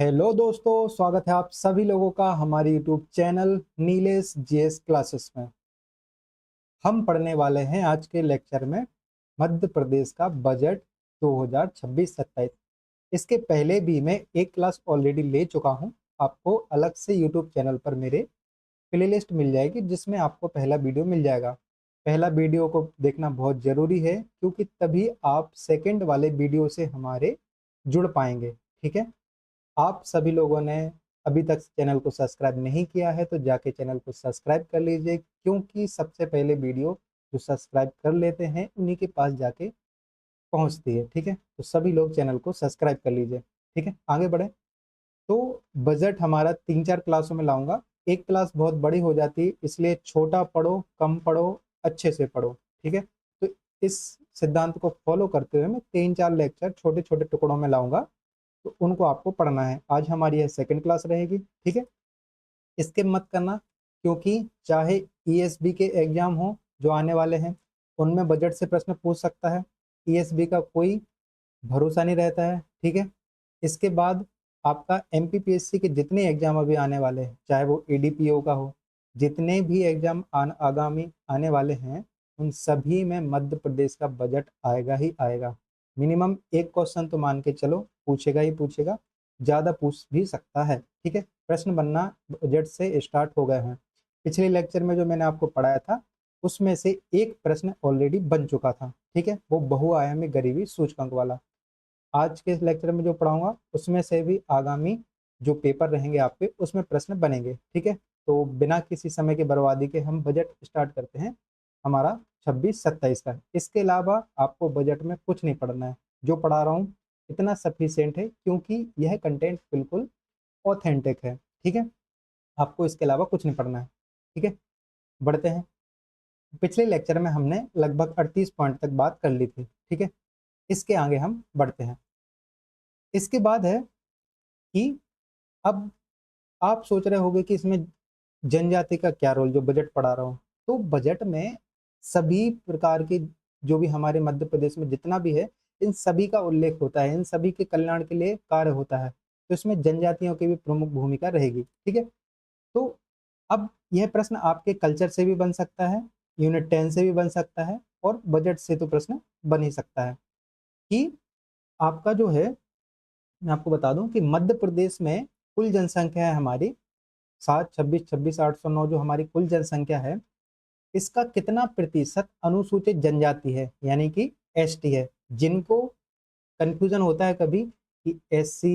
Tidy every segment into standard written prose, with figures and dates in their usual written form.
Hello दोस्तों, स्वागत है आप सभी लोगों का हमारे YouTube channel Nilesh GS classes में। हम पढ़ने वाले हैं आज के लेक्चर में मध्य प्रदेश का बजट 2026-27। इसके पहले भी मैं एक क्लास ऑलरेडी ले चुका हूं। आपको अलग से यूट्यूब चैनल पर मेरे प्लेलिस्ट मिल जाएगी जिसमें आपको पहला वीडियो मिल जाएगा। पहला वीडियो को देखना बहुत ज़रूरी है क्योंकि तभी आप सेकंड वाले वीडियो से हमारे जुड़ पाएंगे। ठीक है, आप सभी लोगों ने अभी तक चैनल को सब्सक्राइब नहीं किया है तो जाके चैनल को सब्सक्राइब कर लीजिए, क्योंकि सबसे पहले वीडियो जो सब्सक्राइब कर लेते हैं उन्हीं के पास जाके पहुंचती है। ठीक है, तो सभी लोग चैनल को सब्सक्राइब कर लीजिए। ठीक है, आगे बढ़े। तो बजट हमारा 3-4 क्लासों में लाऊंगा। एक क्लास बहुत बड़ी हो जाती है, इसलिए छोटा पढ़ो, कम पढ़ो, अच्छे से पढ़ो। ठीक है, तो इस सिद्धांत को फॉलो करते हुए मैं 3-4 लेक्चर छोटे छोटे टुकड़ों में लाऊंगा, तो उनको आपको पढ़ना है। आज हमारी यह सेकंड क्लास रहेगी। ठीक है, स्किप मत करना, क्योंकि चाहे ईएसबी के एग्जाम हो जो आने वाले हैं, उनमें बजट से प्रश्न पूछ सकता है। ईएसबी का कोई भरोसा नहीं रहता है। ठीक है, इसके बाद आपका एमपीपीएससी के जितने एग्जाम अभी आने वाले हैं, चाहे वो एडीपीओ का हो, जितने भी एग्जाम आगामी आने वाले हैं, उन सभी में मध्य प्रदेश का बजट आएगा ही आएगा। मिनिमम एक क्वेश्चन तो मान के चलो पूछेगा ही पूछेगा, ज़्यादा पूछ भी सकता है। ठीक है, प्रश्न बनना बजट से स्टार्ट हो गए हैं। पिछले लेक्चर में जो मैंने आपको पढ़ाया था उसमें से एक प्रश्न ऑलरेडी बन चुका था। ठीक है, वो बहुआयामी गरीबी सूचकांक वाला। आज के लेक्चर में जो पढ़ाऊंगा उसमें से भी आगामी जो पेपर रहेंगे आपके उसमें प्रश्न बनेंगे। ठीक है, तो बिना किसी समय की बर्बादी के हम बजट स्टार्ट करते हैं हमारा 26-27 का। इसके अलावा आपको बजट में कुछ नहीं पढ़ना है, जो पढ़ा रहा हूँ इतना सफिशियंट है, क्योंकि यह कंटेंट बिल्कुल ऑथेंटिक है। ठीक है, आपको इसके अलावा कुछ नहीं पढ़ना है। ठीक है, बढ़ते हैं। पिछले लेक्चर में हमने लगभग 38 पॉइंट तक बात कर ली थी। ठीक है, इसके आगे हम बढ़ते हैं। इसके बाद है कि अब आप सोच रहे होंगे कि इसमें जनजाति का क्या रोल, जो बजट पढ़ा रहा हूँ। तो बजट में सभी प्रकार के जो भी हमारे मध्य प्रदेश में जितना भी है, इन सभी का उल्लेख होता है, इन सभी के कल्याण के लिए कार्य होता है। तो इसमें जनजातियों की भी प्रमुख भूमिका रहेगी। ठीक है, तो अब यह प्रश्न आपके कल्चर से भी बन सकता है, यूनिट 10 से भी बन सकता है, और बजट से तो प्रश्न बन ही सकता है कि आपका जो है, मैं आपको बता दूं कि मध्य प्रदेश में कुल जनसंख्या है हमारी 7, 26, 26, 809, जो हमारी कुल जनसंख्या है, इसका कितना प्रतिशत अनुसूचित जनजाति है, यानी कि एसटी है। जिनको कंफ्यूजन होता है कभी कि एससी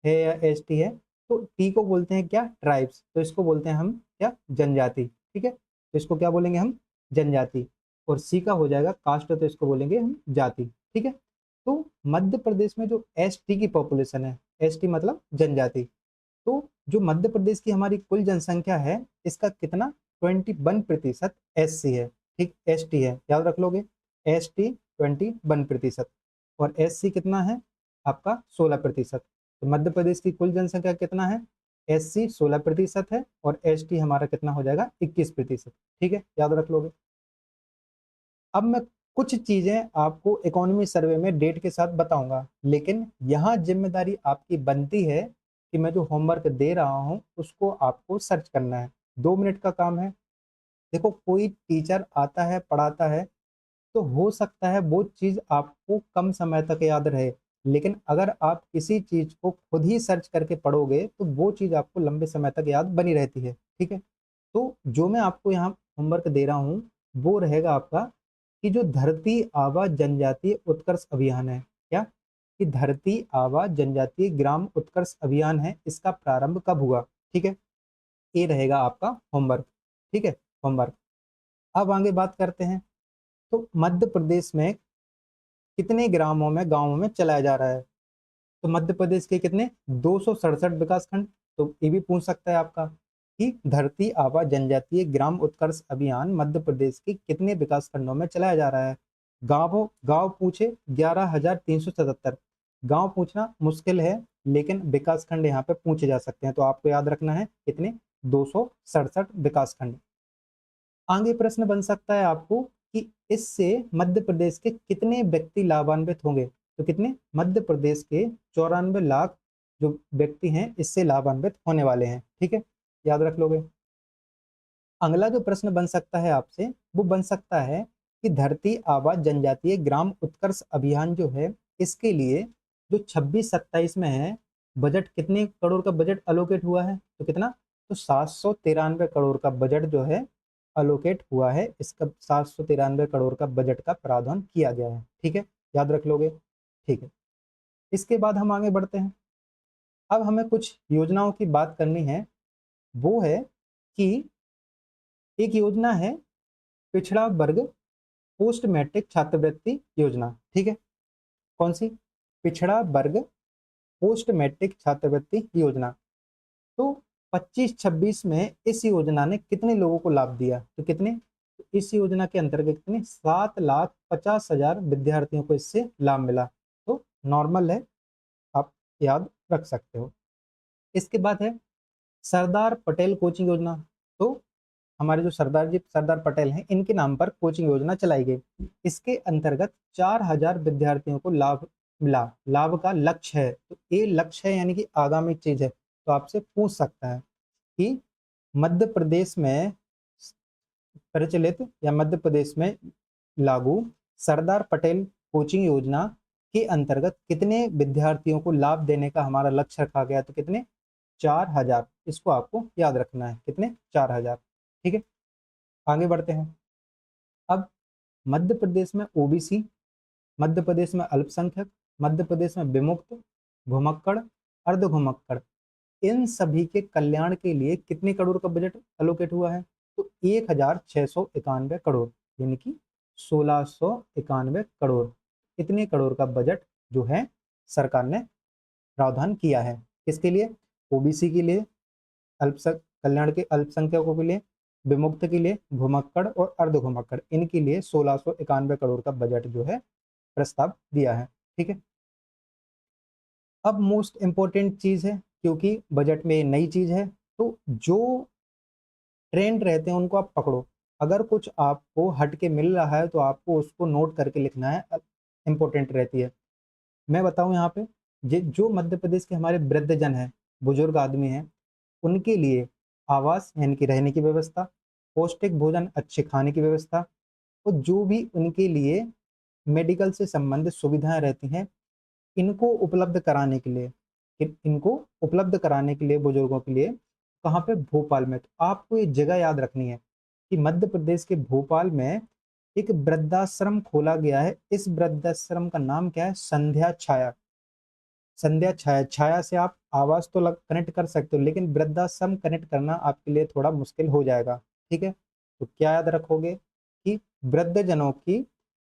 है या एसटी है, तो टी को बोलते हैं क्या, ट्राइब्स, तो इसको बोलते हैं हम क्या, जनजाति। ठीक है, तो इसको क्या बोलेंगे हम, जनजाति। और सी का हो जाएगा कास्ट, तो इसको बोलेंगे हम जाति। ठीक है, तो मध्य प्रदेश में जो एसटी की पॉपुलेशन है, एसटी मतलब जनजाति, तो जो मध्य प्रदेश की हमारी कुल जनसंख्या है, इसका कितना, 21% एस सी है। ठीक, एस टी है, याद रख लोगे, एस टी 21%, और एस सी कितना है आपका 16%। तो मध्य प्रदेश की कुल जनसंख्या कितना है, एस सी 16% है, और एस टी हमारा कितना हो जाएगा, 21%। ठीक है, याद रख लोगे। अब मैं कुछ चीजें आपको इकोनॉमी सर्वे में डेट के साथ बताऊंगा, लेकिन यहाँ जिम्मेदारी आपकी बनती है कि मैं जो होमवर्क दे रहा हूँ उसको आपको सर्च करना है। 2 मिनट का काम है। देखो, कोई टीचर आता है पढ़ाता है तो हो सकता है वो चीज आपको कम समय तक याद रहे, लेकिन अगर आप किसी चीज को खुद ही सर्च करके पढ़ोगे तो वो चीज आपको लंबे समय तक याद बनी रहती है। ठीक है, तो जो मैं आपको यहाँ होमवर्क दे रहा हूँ वो रहेगा आपका कि जो धरती आबा जनजातीय उत्कर्ष अभियान है, क्या, कि धरती आबा जनजातीय ग्राम उत्कर्ष अभियान है, इसका प्रारंभ कब हुआ। ठीक है, ये रहेगा आपका होमवर्क। ठीक है, होमवर्क। अब आगे बात करते हैं। तो मध्य प्रदेश में कितने ग्रामों में, गांवों में चलाया जा रहा है, तो मध्य प्रदेश के कितने, 267 विकास खंड। तो ये भी पूछ सकता है आपका कि धरती आबा जनजातीय ग्राम उत्कर्ष अभियान मध्य प्रदेश के कितने विकास खंडों में चलाया जा रहा है। गाँव गांव पूछे 11,377। गांव पूछना मुश्किल है, लेकिन विकास खंड यहाँ पे पूछे जा सकते हैं, तो आपको याद रखना है कितने, 267 विकास खंड। आगे प्रश्न बन सकता है आपको कि इससे मध्य प्रदेश के कितने व्यक्ति लाभान्वित होंगे, तो कितने, मध्य प्रदेश के 94 लाख जो व्यक्ति हैं इससे लाभान्वित होने वाले हैं। ठीक है, याद रख लोगे। अगला जो प्रश्न बन सकता है आपसे, वो बन सकता है कि धरती आबा जनजातीय ग्राम उत्कर्ष अभियान जो है, इसके लिए जो 26-27 में है, बजट कितने करोड़ का बजट अलोकेट हुआ है? तो कितना? तो 793 करोड़ का बजट जो है अलोकेट हुआ है। इसका 793 करोड़ का बजट का प्रावधान किया गया है। ठीक है, याद रख लोगे। ठीक है, इसके बाद हम आगे बढ़ते हैं। अब हमें कुछ योजनाओं की बात करनी है। वो है कि एक योजना है पिछड़ा वर्ग पोस्ट मैट्रिक छात्रवृत्ति योजना। ठीक है, कौन सी? पिछड़ा वर्ग पोस्ट मैट्रिक छात्रवृत्ति योजना। तो 25-26 में इस योजना ने कितने लोगों को लाभ दिया? तो कितने? तो इस योजना के अंतर्गत कितने? 7,50,000 विद्यार्थियों को इससे लाभ मिला। तो नॉर्मल है, आप याद रख सकते हो। इसके बाद है सरदार पटेल कोचिंग योजना। तो हमारे जो सरदार पटेल हैं, इनके नाम पर कोचिंग योजना चलाई गई। इसके अंतर्गत 4,000 विद्यार्थियों को लाभ मिला। लाभ का लक्ष्य है, तो ये लक्ष्य है यानी कि आगामी चीज है। तो आपसे पूछ सकता है कि मध्य प्रदेश में प्रचलित या मध्य प्रदेश में लागू सरदार पटेल कोचिंग योजना के अंतर्गत कितने विद्यार्थियों को लाभ देने का हमारा लक्ष्य रखा गया? तो कितने? 4,000। इसको आपको याद रखना है, कितने? 4,000। ठीक है, आगे बढ़ते हैं। अब मध्य प्रदेश में ओबीसी, मध्य प्रदेश में अल्पसंख्यक, मध्य प्रदेश में विमुक्त, घुमक्कड़, अर्ध घुमक्कड़, इन सभी के कल्याण के लिए कितने करोड़ का बजट अलोकेट हुआ है? तो 1,691 करोड़, यानी कि 1,691 करोड़। इतने करोड़ का बजट जो है सरकार ने प्रावधान किया है। किसके लिए? ओबीसी के लिए, अल्पसंख्यक कल्याण के अल्पसंख्यकों के लिए, विमुक्त के लिए, घुमक्कड़ और अर्ध घुमक्कड़, इनके लिए 1,691 करोड़ का बजट जो है प्रस्ताव दिया है। ठीक है, अब मोस्ट इंपॉर्टेंट चीज है, क्योंकि बजट में नई चीज है, तो जो ट्रेंड रहते हैं उनको आप पकड़ो। अगर कुछ आपको हट के मिल रहा है तो आपको उसको नोट करके लिखना है, इंपॉर्टेंट रहती है। मैं बताऊं यहाँ पे, जो मध्य प्रदेश के हमारे वृद्धजन हैं, बुजुर्ग आदमी हैं, उनके लिए आवास यानी कि रहने की व्यवस्था, पौष्टिक भोजन, अच्छे खाने की व्यवस्था, और जो भी उनके लिए मेडिकल से संबंधित सुविधाएं रहती हैं, इनको उपलब्ध कराने के लिए, इनको उपलब्ध कराने के लिए बुजुर्गों के लिए, कहाँ पे? भोपाल में। तो आपको ये जगह याद रखनी है कि मध्य प्रदेश के भोपाल में एक वृद्धाश्रम खोला गया है। इस वृद्धाश्रम का नाम क्या है? संध्या छाया। संध्या छाया। छाया से आप आवास तो कनेक्ट कर सकते हो, लेकिन वृद्धाश्रम कनेक्ट करना आपके लिए थोड़ा मुश्किल हो जाएगा। ठीक है, तो क्या याद रखोगे कि वृद्धजनों की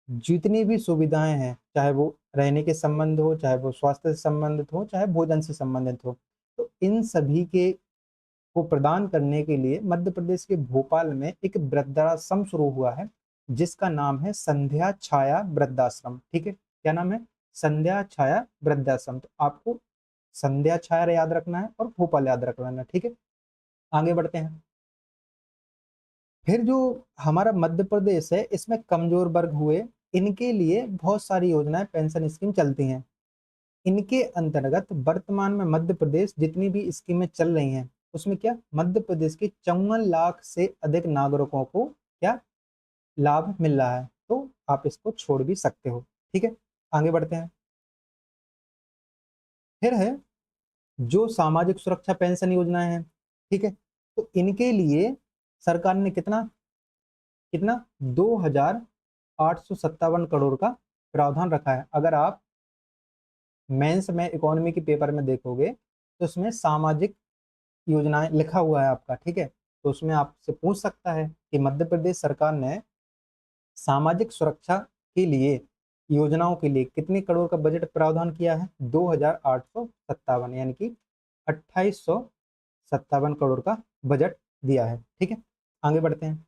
जितनी भी सुविधाएं हैं, चाहे वो रहने के संबंध हो, चाहे वो स्वास्थ्य से संबंधित हो, चाहे भोजन से संबंधित हो, तो इन सभी के को प्रदान करने के लिए मध्य प्रदेश के भोपाल में एक वृद्धाश्रम शुरू हुआ है, जिसका नाम है संध्या छाया वृद्धाश्रम। ठीक है, क्या नाम है? संध्या छाया वृद्धाश्रम। तो आपको संध्या छाया याद रखना है और भोपाल याद रखना है। ठीक है, आगे बढ़ते हैं। फिर जो हमारा मध्य प्रदेश है, इसमें कमजोर वर्ग हुए, इनके लिए बहुत सारी योजनाएं, पेंशन स्कीम चलती हैं। इनके अंतर्गत वर्तमान में मध्य प्रदेश जितनी भी स्कीमें चल रही हैं, उसमें क्या मध्य प्रदेश के 54 लाख से अधिक नागरिकों को क्या लाभ मिल रहा है। तो आप इसको छोड़ भी सकते हो। ठीक है, आगे बढ़ते हैं। फिर है जो सामाजिक सुरक्षा पेंशन योजनाएं हैं। ठीक है, तो इनके लिए सरकार ने कितना कितना 2,857 करोड़ का प्रावधान रखा है। अगर आप मेंस में इकोनॉमी के पेपर में देखोगे तो उसमें सामाजिक योजनाएं लिखा हुआ है आपका। ठीक है, तो उसमें आपसे पूछ सकता है कि मध्य प्रदेश सरकार ने सामाजिक सुरक्षा के लिए योजनाओं के लिए कितने करोड़ का बजट प्रावधान किया है? 2,857, यानी कि 2,857 करोड़ का बजट दिया है। ठीक है, आगे बढ़ते हैं।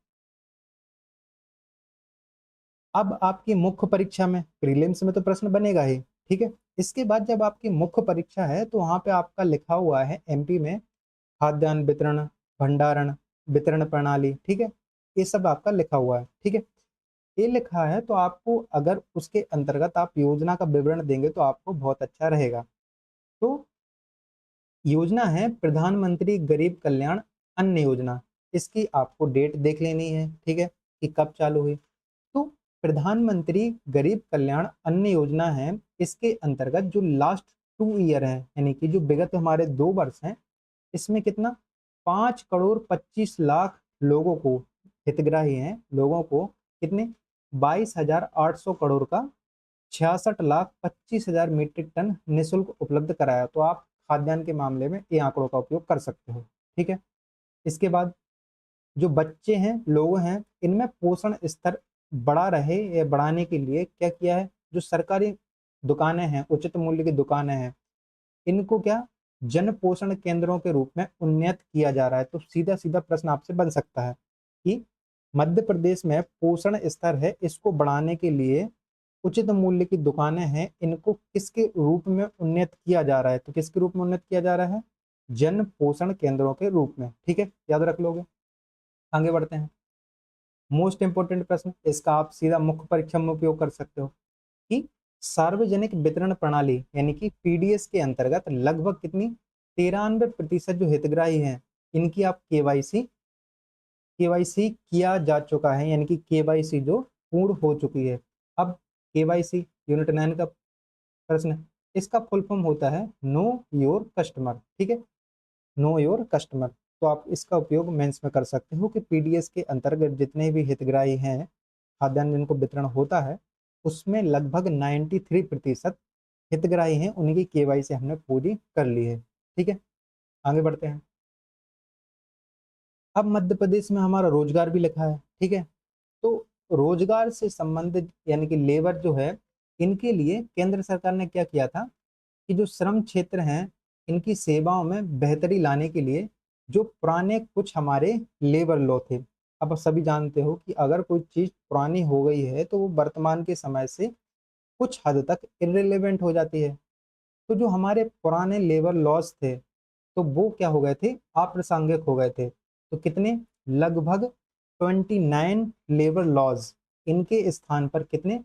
अब आपकी मुख्य परीक्षा में, प्रीलिम्स में तो प्रश्न बनेगा ही। ठीक है, इसके बाद जब आपकी मुख्य परीक्षा है तो वहां पे आपका लिखा हुआ है एमपी में खाद्यान्न वितरण, भंडारण, वितरण प्रणाली। ठीक है, ये सब आपका लिखा हुआ है। ठीक है, ये लिखा है तो आपको अगर उसके अंतर्गत आप योजना का विवरण देंगे तो आपको बहुत अच्छा रहेगा। तो योजना है प्रधानमंत्री गरीब कल्याण अन्न योजना। इसकी आपको डेट देख लेनी है, ठीक है, कि कब चालू हुई। तो प्रधानमंत्री गरीब कल्याण अन्न योजना है, इसके अंतर्गत जो लास्ट 2 ईयर है, यानी कि जो विगत हमारे 2 वर्ष हैं, इसमें कितना 5 करोड़ 25 लाख लोगों को, हितग्राही हैं लोगों को, कितने 22,800 करोड़ का 66,25,000 मीट्रिक टन निःशुल्क उपलब्ध कराया। तो आप खाद्यान्न के मामले में ये आंकड़ों का उपयोग कर सकते हो, ठीक है। इसके बाद जो बच्चे हैं, लोग हैं, इनमें पोषण स्तर बढ़ा रहे या बढ़ाने के लिए क्या किया है, जो सरकारी दुकानें हैं, उचित मूल्य की दुकानें हैं, इनको क्या जन पोषण केंद्रों के रूप में उन्नत किया जा रहा है। तो सीधा सीधा प्रश्न आपसे बन सकता है कि मध्य प्रदेश में पोषण स्तर है, इसको बढ़ाने के लिए उचित मूल्य की दुकानें हैं, इनको किसके रूप में उन्नत किया जा रहा है। तो किसके रूप में उन्नत किया जा रहा है, जन पोषण केंद्रों के रूप में, ठीक है, याद रख लोगे। आगे बढ़ते हैं। मोस्ट इंपोर्टेंट प्रश्न, इसका आप सीधा मुख्य परीक्षा में उपयोग कर सकते हो कि सार्वजनिक वितरण प्रणाली यानी कि पीडीएस के अंतर्गत लगभग कितनी 93% जो हितग्राही हैं, इनकी आप केवाईसी किया जा चुका है, यानी कि केवाईसी जो पूर्ण हो चुकी है। अब केवाईसी यूनिट 9 का प्रश्न है, इसका फुल फॉर्म होता है नो योर कस्टमर, ठीक है, नो योर कस्टमर। तो आप इसका उपयोग मेंस में कर सकते हो कि पीडीएस के अंतर्गत जितने भी हितग्राही हैं, खाद्यान्न जिनको वितरण होता है, उसमें लगभग 93% हितग्राही हैं, उनकी केवाईसी हमने पूरी कर ली है, ठीक है। आगे बढ़ते हैं। अब मध्य प्रदेश में हमारा रोजगार भी लिखा है, ठीक है। तो रोजगार से संबंधित यानी कि लेबर जो है, इनके लिए केंद्र सरकार ने क्या किया था कि जो श्रम क्षेत्र हैं, इनकी सेवाओं में बेहतरी लाने के लिए जो पुराने कुछ हमारे लेबर लॉ थे, अब सभी जानते हो कि अगर कोई चीज़ पुरानी हो गई है तो वो वर्तमान के समय से कुछ हद तक इर्रिलेवेंट हो जाती है। तो जो हमारे पुराने लेबर लॉज थे, तो वो क्या हो गए थे, अप्रासंगिक हो गए थे। तो कितने, लगभग 29 लेबर लॉज, इनके स्थान पर कितने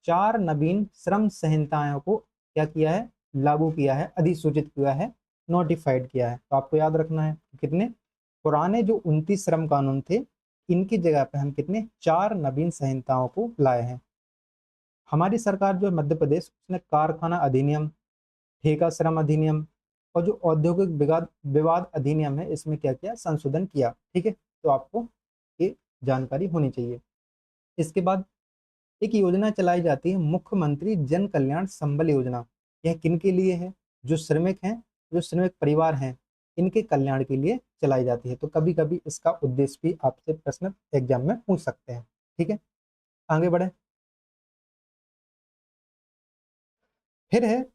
4 नवीन श्रम संहिताओं को क्या किया है, लागू किया है, अधिसूचित किया है, नोटिफाइड किया है। तो आपको याद रखना है कितने पुराने जो 29 श्रम कानून थे, इनकी जगह पे हम कितने 4 नवीन संहिताओं को लाए हैं। हमारी सरकार जो है मध्य प्रदेश, उसने कारखाना अधिनियम, ठेका श्रम अधिनियम और जो औद्योगिक विवाद विवाद अधिनियम है, इसमें क्या किया, संशोधन किया, ठीक है। तो आपको ये जानकारी होनी चाहिए। इसके बाद एक योजना चलाई जाती है मुख्यमंत्री जन कल्याण संबल योजना। यह किन के लिए है, जो श्रमिक हैं, जो श्रमिक परिवार हैं, इनके कल्याण के लिए चलाई जाती है। तो कभी कभी इसका उद्देश्य भी आपसे प्रश्न एग्जाम में पूछ सकते हैं, ठीक है। आगे बढ़े। फिर है,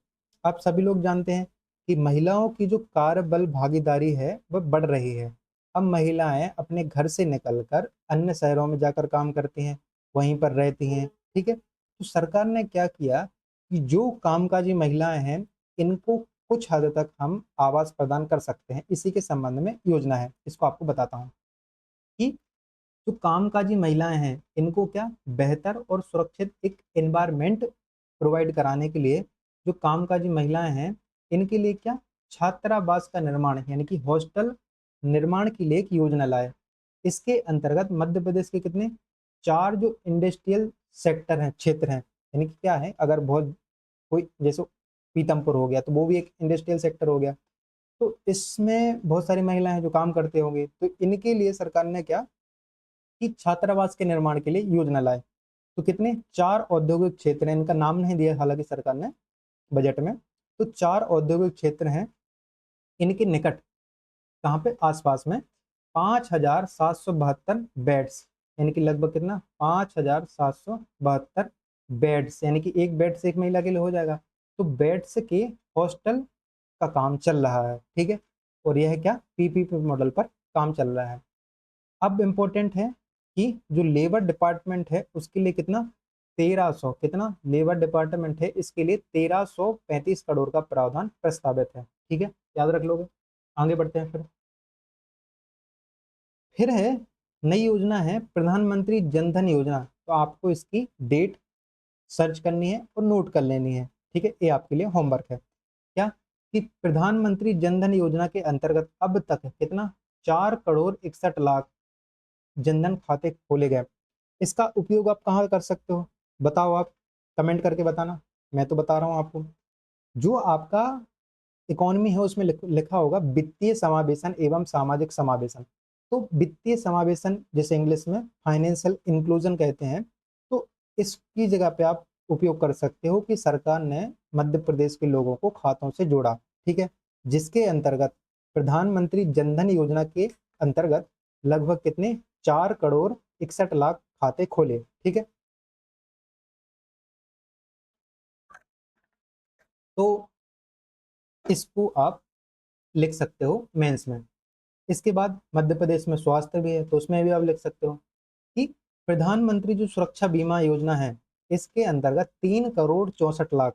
आप सभी लोग जानते हैं कि महिलाओं की जो कार्य बल भागीदारी है वह बढ़ रही है। अब महिलाएं अपने घर से निकलकर अन्य शहरों में जाकर काम करती हैं, वहीं पर रहती हैं, ठीक है। तो सरकार ने क्या किया कि जो कामकाजी महिलाएं हैं, इनको कुछ हद तक हम आवास प्रदान कर सकते हैं। इसी के संबंध में योजना है, इसको आपको बताता हूँ कि जो कामकाजी महिलाएं हैं, इनको क्या बेहतर और सुरक्षित एक एनवायरनमेंट प्रोवाइड कराने के लिए, जो कामकाजी महिलाएं हैं, इनके लिए क्या छात्रावास का निर्माण यानी कि हॉस्टल निर्माण के लिए एक योजना लाए। इसके अंतर्गत मध्य प्रदेश के कितने 4 जो इंडस्ट्रियल सेक्टर हैं, क्षेत्र हैं, यानी कि क्या है, अगर बहुत कोई जैसे पीतमपुर हो गया, तो वो भी एक इंडस्ट्रियल सेक्टर हो गया। तो इसमें बहुत सारी महिलाएं हैं जो काम करते होंगे, तो इनके लिए सरकार ने क्या कि छात्रावास के निर्माण के लिए योजना लाए। तो कितने 4 औद्योगिक क्षेत्र हैं, इनका नाम नहीं दिया हालांकि सरकार ने बजट में। तो 4 औद्योगिक क्षेत्र हैं, इनके निकट, कहाँ पे, आसपास में 5,772 बेड्स, यानी कि लगभग कितना 5,772 बेड्स, यानी कि एक बेड से एक महिला के लिए हो जाएगा। तो बेड्स के हॉस्टल का काम चल रहा है, ठीक है। और यह क्या पीपीपी मॉडल पर काम चल रहा है। अब इम्पोर्टेंट है कि जो लेबर डिपार्टमेंट है, उसके लिए कितना 1300, कितना लेबर डिपार्टमेंट है, इसके लिए 1335 करोड़ का प्रावधान प्रस्तावित है, ठीक है, याद रख लोगे। आगे बढ़ते हैं। फिर है नई योजना है प्रधानमंत्री जनधन योजना। तो आपको इसकी डेट सर्च करनी है और नोट कर लेनी है, ठीक है, ये आपके लिए होमवर्क है। क्या कि प्रधानमंत्री जनधन योजना के अंतर्गत अब तक कितना 4,61,00,000 जनधन खाते खोले गए। इसका उपयोग आप कहाँ कर सकते हो, बताओ, आप कमेंट करके बताना। मैं तो बता रहा हूँ आपको, जो आपका इकोनॉमी है उसमें लिखा होगा वित्तीय समावेशन एवं सामाजिक समावेशन। तो वित्तीय समावेशन जैसे इंग्लिश में फाइनेंशियल इंक्लूजन कहते हैं, तो इसकी जगह पे आप उपयोग कर सकते हो कि सरकार ने मध्य प्रदेश के लोगों को खातों से जोड़ा, ठीक है, जिसके अंतर्गत प्रधानमंत्री जनधन योजना के अंतर्गत लगभग कितने 4,61,00,000 खाते खोले, ठीक है। तो इसको आप लिख सकते हो मेंस में। इसके बाद मध्य प्रदेश में स्वास्थ्य भी है, तो उसमें भी आप लिख सकते हो कि प्रधानमंत्री जो सुरक्षा बीमा योजना है, इसके अंतर्गत 3,64,00,000,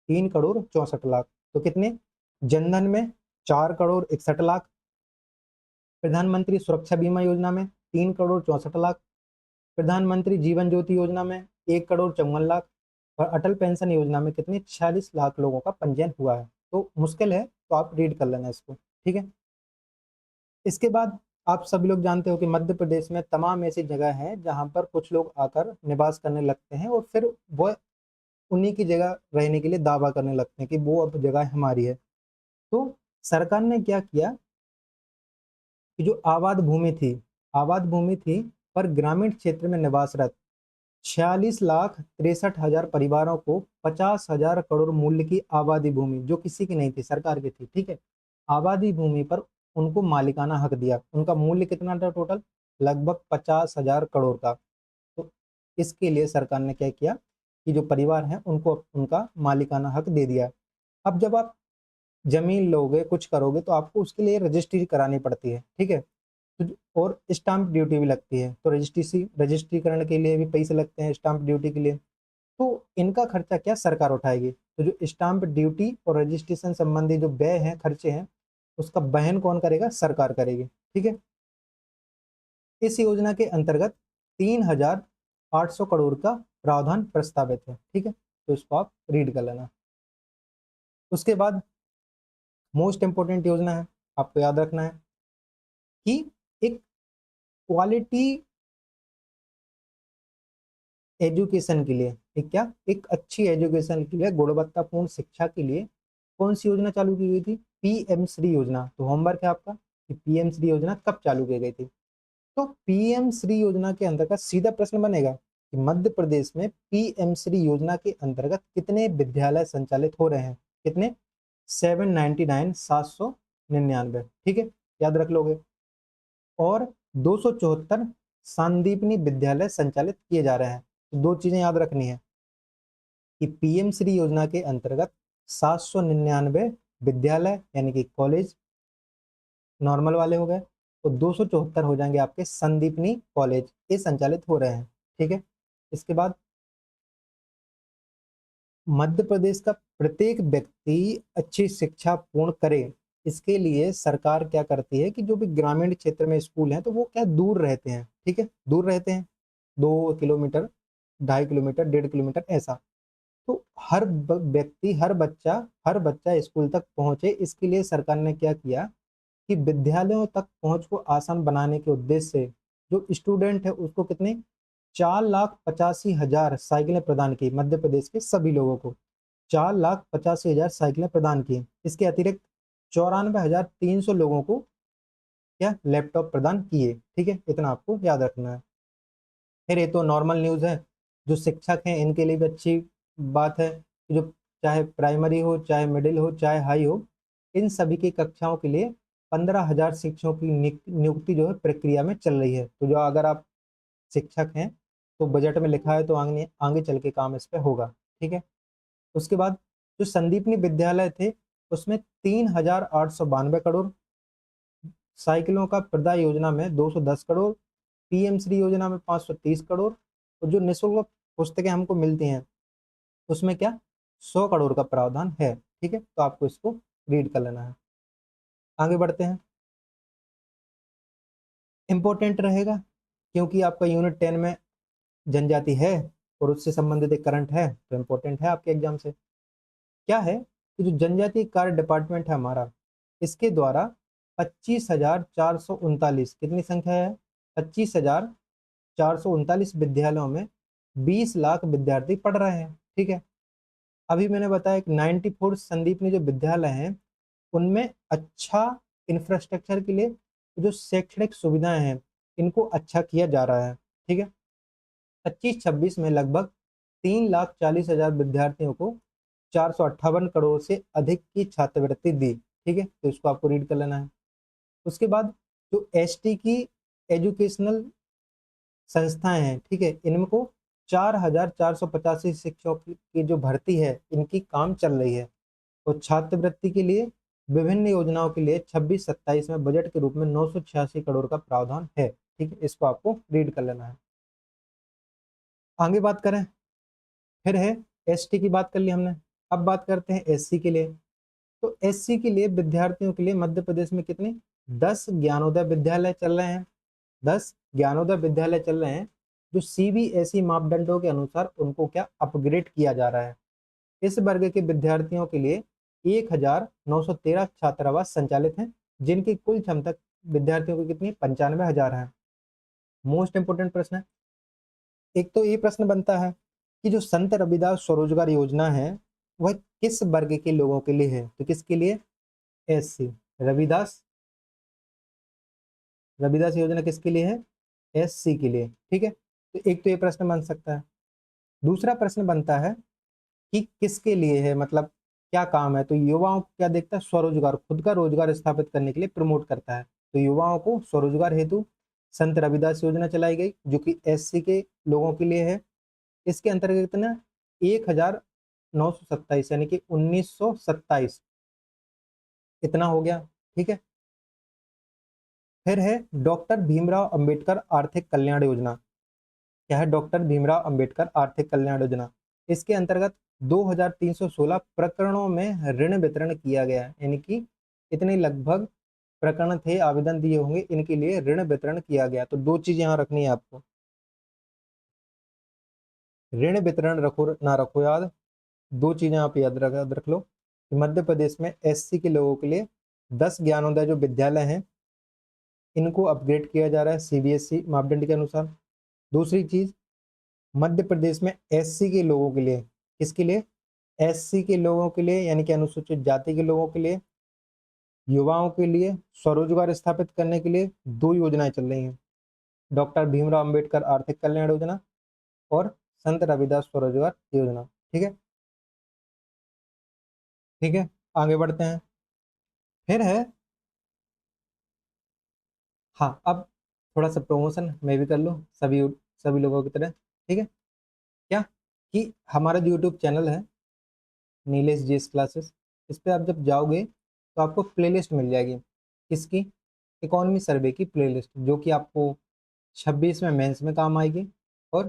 3,64,00,000, तो कितने जनधन में 4,61,00,000, प्रधानमंत्री सुरक्षा बीमा योजना में 3,64,00,000, प्रधानमंत्री जीवन ज्योति योजना में 1,54,00,000 और अटल पेंशन योजना में कितने 46 लाख लोगों का पंजीयन हुआ है। तो मुश्किल है, तो आप रीड कर लेना इसको, ठीक है। इसके बाद आप सभी लोग जानते हो कि मध्य प्रदेश में तमाम ऐसी जगह हैं जहां पर कुछ लोग आकर निवास करने लगते हैं और फिर वो उन्हीं की जगह रहने के लिए दावा करने लगते हैं कि वो अब जगह हमारी है। तो सरकार ने क्या किया कि जो आबाद भूमि थी पर ग्रामीण क्षेत्र में निवासरत 46,63,000 परिवारों को 50,000 करोड़ मूल्य की आबादी भूमि, जो किसी की नहीं थी, सरकार की थी, ठीक है, आबादी भूमि पर उनको मालिकाना हक दिया। उनका मूल्य कितना था टोटल, लगभग 50,000 करोड़ का। तो इसके लिए सरकार ने क्या किया कि जो परिवार हैं उनको उनका मालिकाना हक दे दिया। अब जब आप जमीन लोगे कुछ करोगे तो आपको उसके लिए रजिस्ट्री करानी पड़ती है, ठीक है, और स्टाम्प ड्यूटी भी लगती है। तो रजिस्ट्रीकरण के लिए भी पैसे लगते हैं, स्टाम्प ड्यूटी के लिए। तो इनका खर्चा क्या सरकार उठाएगी। तो जो स्टाम्प ड्यूटी और रजिस्ट्रेशन संबंधी जो व्यय हैं, खर्चे हैं, उसका वहन कौन करेगा, सरकार करेगी, ठीक है। इस योजना के अंतर्गत 3,800 करोड़ का प्रावधान प्रस्तावित है, ठीक है, तो इसको आप रीड कर लेना। उसके बाद मोस्ट इंपोर्टेंट योजना है, आपको याद रखना है कि एक क्वालिटी एजुकेशन के लिए, एक अच्छी एजुकेशन के लिए, गुणवत्तापूर्ण शिक्षा के लिए कौन सी योजना चालू की गई थी, पीएम श्री योजना। तो होमवर्क है आपका कि पीएम श्री योजना कब चालू की गई थी। तो पीएम श्री योजना के अंतर्गत सीधा प्रश्न बनेगा कि मध्य प्रदेश में पीएम श्री योजना के अंतर्गत कितने विद्यालय संचालित हो रहे हैं, कितने 799, ठीक है, याद रख लोगे। और 274 सांदीपनी विद्यालय संचालित किए जा रहे हैं। तो दो चीजें याद रखनी है कि पीएम श्री योजना के अंतर्गत 799 विद्यालय यानी कि कॉलेज नॉर्मल वाले हो गए, तो 274 हो जाएंगे आपके संदीपनी कॉलेज, ये संचालित हो रहे हैं, ठीक है। इसके बाद मध्य प्रदेश का प्रत्येक व्यक्ति अच्छी शिक्षा पूर्ण करे, इसके लिए सरकार क्या करती है कि जो भी ग्रामीण क्षेत्र में स्कूल हैं तो वो क्या दूर रहते हैं, ठीक है, दूर रहते हैं 2 किलोमीटर, 2.5 किलोमीटर, 1.5 किलोमीटर ऐसा। तो व्यक्ति, हर बच्चा स्कूल तक पहुंचे, इसके लिए सरकार ने क्या किया कि विद्यालयों तक पहुंच को आसान बनाने के उद्देश्य से जो स्टूडेंट है उसको कितने 4,85,000 साइकिलें प्रदान की, मध्य प्रदेश के सभी लोगों को 4,85,000 साइकिलें प्रदान की। इसके अतिरिक्त 94,300 लोगों को क्या लैपटॉप प्रदान किए, ठीक है, इतना आपको याद रखना है। फिर ये तो नॉर्मल न्यूज़ है, जो शिक्षक हैं इनके लिए भी अच्छी बात है कि जो चाहे प्राइमरी हो, चाहे मिडिल हो, चाहे हाई हो, इन सभी की कक्षाओं के लिए 15,000 शिक्षकों की नियुक्ति जो है प्रक्रिया में चल रही है। तो जो अगर आप शिक्षक हैं तो बजट में लिखा है तो आगे आगे चल के काम इस पे होगा, ठीक है। उसके बाद जो संदीपनी विद्यालय थे उसमें 3,892 करोड़, साइकिलों का प्रदाय योजना में 210 करोड़, पीएम श्री योजना में 530 करोड़, और जो निःशुल्क पुस्तकें हमको मिलती हैं उसमें क्या 100 करोड़ का प्रावधान है, ठीक है। तो आपको इसको रीड कर लेना है। आगे बढ़ते हैं, इंपॉर्टेंट रहेगा क्योंकि आपका यूनिट 10 में जनजाति है और उससे संबंधित एक करंट है, तो इम्पोर्टेंट है आपके एग्जाम से। क्या है कि जो जनजातीय कार्य डिपार्टमेंट है हमारा, इसके द्वारा 25,439, कितनी संख्या है, 25,439 विद्यालयों में 20 लाख विद्यार्थी पढ़ रहे हैं। ठीक है, अभी मैंने बताया कि 94 संदीपनी जो विद्यालय हैं उनमें अच्छा इंफ्रास्ट्रक्चर के लिए जो शैक्षणिक सुविधाएं हैं इनको अच्छा किया जा रहा है। ठीक है, 25-26 में लगभग 3,40,000 विद्यार्थियों को 458 करोड़ से अधिक की छात्रवृत्ति दी। ठीक है, तो इसको आपको रीड कर लेना है। उसके बाद जो एसटी की एजुकेशनल संस्थाएं हैं, ठीक है, इनको 4,485 शिक्षकों की जो भर्ती है इनकी काम चल रही है। और छात्रवृत्ति के लिए विभिन्न योजनाओं के लिए 26-27 में बजट के रूप में 986 करोड़ का प्रावधान है। ठीक है, इसको आपको रीड कर लेना है। आगे बात करें, फिर है एसटी की बात कर ली हमने, अब बात करते हैं एससी के लिए। तो एससी के लिए विद्यार्थियों के लिए मध्य प्रदेश में कितने 10 ज्ञानोदय विद्यालय चल रहे हैं। 10 ज्ञानोदय विद्यालय चल रहे हैं जो सीबीएसई मापदंडों के अनुसार उनको क्या अपग्रेड किया जा रहा है। इस वर्ग के विद्यार्थियों के लिए 1,913 छात्रावास संचालित हैं, जिनकी कुल क्षमता विद्यार्थियों की कितनी 95,000 है। मोस्ट इंपोर्टेंट प्रश्न है, एक तो ये प्रश्न बनता है कि जो संत रविदास स्वरोजगार योजना है वह किस वर्ग के लोगों के लिए है, तो किसके लिए, एससी। रविदास रविदास योजना किसके लिए है, एससी के लिए। ठीक है, तो एक तो ये प्रश्न बन सकता है। दूसरा प्रश्न बनता है कि किसके लिए है, मतलब क्या काम है, तो युवाओं को क्या देखता है, स्वरोजगार, खुद का रोजगार स्थापित करने के लिए प्रमोट करता है। तो युवाओं को स्वरोजगार हेतु संत रविदास योजना चलाई गई जो कि एससी के लोगों के लिए है। इसके अंतर्गत ना 1,927 यानी कि 1927 इतना हो गया। ठीक है, फिर है डॉक्टर भीमराव अंबेडकर आर्थिक कल्याण योजना। क्या है, डॉक्टर भीमराव अंबेडकर आर्थिक कल्याण योजना। इसके अंतर्गत 2,316 प्रकरणों में ऋण वितरण किया गया है, यानी कि इतने लगभग प्रकरण थे, आवेदन दिए होंगे, इनके लिए ऋण वितरण किया गया। तो दो चीज यहाँ रखनी है आपको, ऋण वितरण रखो ना रखो याद, दो चीजें आप याद रख लो कि मध्य प्रदेश में एससी के लोगों के लिए 10 ज्ञानोदय जो विद्यालय हैं इनको अपग्रेड किया जा रहा है सीबीएसई मापदंड के अनुसार। दूसरी चीज, मध्य प्रदेश में एससी के लोगों के लिए, किसके लिए, एससी के लोगों के लिए यानी कि अनुसूचित जाति के लोगों के लिए, युवाओं के लिए स्वरोजगार स्थापित करने के लिए दो योजनाएं चल रही हैं, डॉक्टर भीमराव अंबेडकर आर्थिक कल्याण योजना और संत रविदास स्वरोजगार योजना। ठीक है, ठीक है, आगे बढ़ते हैं। फिर है, हाँ अब थोड़ा सा प्रमोशन मैं भी कर लूँ सभी सभी लोगों की तरह। ठीक है, क्या कि हमारा जो यूट्यूब चैनल है नीलेश जीएस क्लासेस, इस पर आप जब जाओगे तो आपको प्लेलिस्ट मिल जाएगी, किसकी, इकोनॉमी सर्वे की प्लेलिस्ट, जो कि आपको 26 में मेंस में काम आएगी और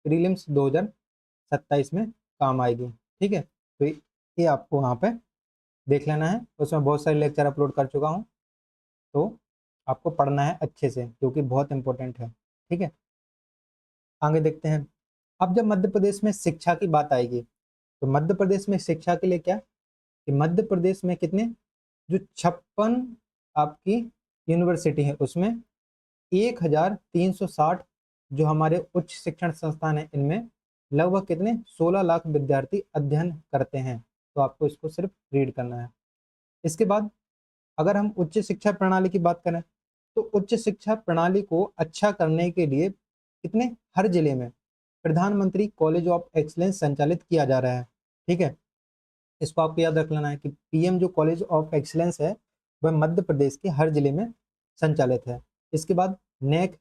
प्रीलिम्स 2027 में काम आएगी। ठीक है, तो ये आपको वहाँ पे देख लेना है, उसमें बहुत सारे लेक्चर अपलोड कर चुका हूँ, तो आपको पढ़ना है अच्छे से क्योंकि बहुत इंपॉर्टेंट है। ठीक है, आगे देखते हैं। अब जब मध्य प्रदेश में शिक्षा की बात आएगी तो मध्य प्रदेश में शिक्षा के लिए क्या, कि मध्य प्रदेश में कितने जो 56 आपकी यूनिवर्सिटी है उसमें 1,360 जो हमारे उच्च शिक्षण संस्थान है इनमें लगभग कितने 16 लाख विद्यार्थी अध्ययन करते हैं। तो आपको इसको सिर्फ रीड करना है। इसके बाद अगर हम उच्च शिक्षा प्रणाली की बात करें तो उच्च शिक्षा प्रणाली को अच्छा करने के लिए कितने हर जिले में प्रधानमंत्री कॉलेज ऑफ एक्सलेंस संचालित किया जा रहा है। ठीक है, इसको आपको याद रख लेना है कि पीएम जो कॉलेज ऑफ एक्सलेंस है वह मध्य प्रदेश के हर जिले में संचालित है। इसके बाद नेक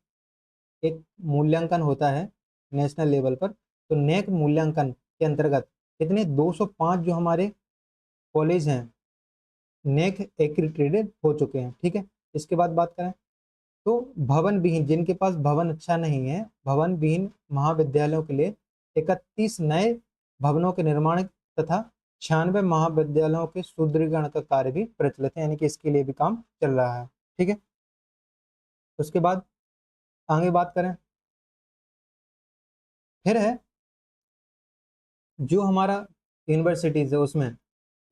एक मूल्यांकन होता है नेशनल लेवल पर, तो नेक मूल्यांकन के अंतर्गत कितने 205 जो हमारे कॉलेज हैं नेक एक्रीडेटेड हो चुके हैं। ठीक है, इसके बाद बात करें तो भवन विहीन, जिनके पास भवन अच्छा नहीं है, भवन विहीन महाविद्यालयों के लिए 31 नए भवनों के निर्माण तथा 96 महाविद्यालयों के सुदृढ़ीकरण का कार्य भी प्रचलित है, यानी कि इसके लिए भी काम चल रहा है। ठीक है, उसके बाद आगे बात करें, फिर है जो हमारा यूनिवर्सिटीज है उसमें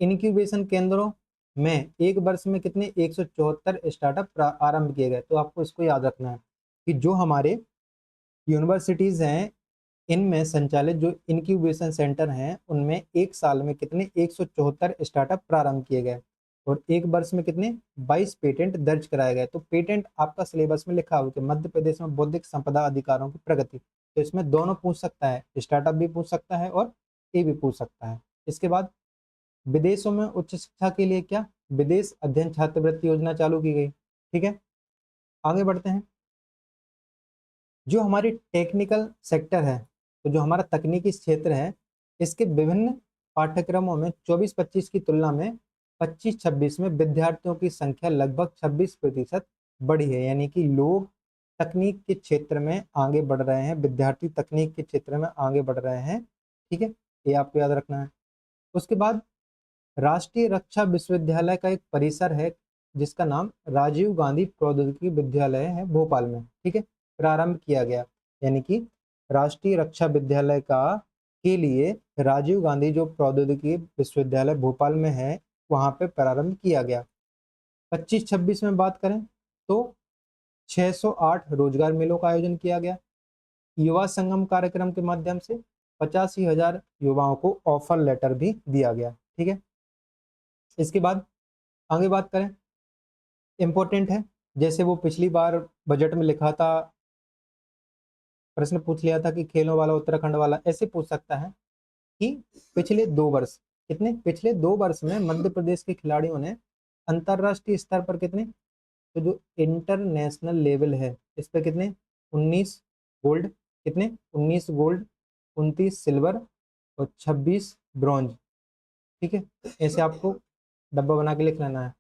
इनक्यूबेशन केंद्रों में एक वर्ष में कितने 174 स्टार्टअप आरंभ किए गए। तो आपको इसको याद रखना है कि जो हमारे यूनिवर्सिटीज़ हैं इनमें संचालित जो इनक्यूबेशन सेंटर हैं उनमें एक साल में कितने 174 स्टार्टअप प्रारंभ किए गए और एक वर्ष में कितने 22 पेटेंट दर्ज कराए गए। तो पेटेंट आपका सिलेबस में लिखा हुआ कि मध्य प्रदेश में बौद्धिक संपदा अधिकारों की प्रगति, तो इसमें दोनों पूछ सकता है, स्टार्टअप भी पूछ सकता है और ये भी पूछ सकता है। इसके बाद विदेशों में उच्च शिक्षा के लिए क्या विदेश अध्ययन छात्रवृत्ति योजना चालू की गई। ठीक है, आगे बढ़ते हैं। जो हमारी टेक्निकल सेक्टर है, तो जो हमारा तकनीकी क्षेत्र है, इसके विभिन्न पाठ्यक्रमों में 24-25 की तुलना में 25-26 में विद्यार्थियों की संख्या लगभग 26% बढ़ी है। यानी कि लोग तकनीक के क्षेत्र में आगे बढ़ रहे हैं, विद्यार्थी तकनीक के क्षेत्र में आगे बढ़ रहे हैं। ठीक है, ये आपको याद रखना है। उसके बाद राष्ट्रीय रक्षा विश्वविद्यालय का एक परिसर है जिसका नाम राजीव गांधी प्रौद्योगिकी विद्यालय है भोपाल में। ठीक है, प्रारंभ किया गया, यानी कि राष्ट्रीय रक्षा विद्यालय का के लिए राजीव गांधी जो प्रौद्योगिकी विश्वविद्यालय भोपाल में है वहां पे प्रारंभ किया गया। 25-26 में बात करें तो 608 रोजगार मेलों का आयोजन किया गया। युवा संगम कार्यक्रम के माध्यम से 85,000 युवाओं को ऑफर लेटर भी दिया गया। ठीक है, इसके बाद आगे बात करें, इंपॉर्टेंट है, जैसे वो पिछली बार बजट में लिखा था, प्रश्न पूछ लिया था कि खेलों वाला उत्तराखंड वाला, ऐसे पूछ सकता है कि पिछले 2 वर्ष पिछले 2 वर्ष में मध्य प्रदेश के खिलाड़ियों ने अंतरराष्ट्रीय स्तर पर कितने, तो जो इंटरनेशनल लेवल है इस पर कितने 19 गोल्ड, कितने 19 गोल्ड, 29 सिल्वर और 26 ब्रॉन्ज। ठीक है, ऐसे आपको डब्बा बना के लिख लेना है।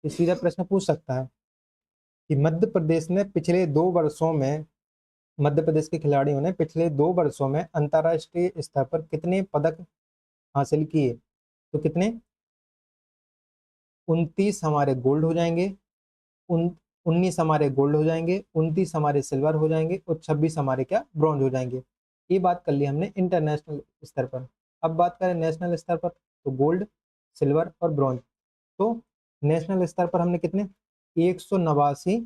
तो सीधा प्रश्न पूछ सकता है कि मध्य प्रदेश ने पिछले 2 वर्षों में मध्य प्रदेश के खिलाड़ियों ने पिछले 2 वर्षों में अंतर्राष्ट्रीय स्तर पर कितने पदक हासिल किए। तो कितने 29 हमारे गोल्ड हो जाएंगे, 19 हमारे गोल्ड हो जाएंगे, 29 हमारे सिल्वर हो जाएंगे और 26 हमारे क्या ब्रॉन्ज हो जाएंगे। ये बात कर ली हमने इंटरनेशनल स्तर पर। अब बात करें नेशनल स्तर पर, तो गोल्ड, सिल्वर और ब्रॉन्ज। तो नेशनल स्तर पर हमने कितने 189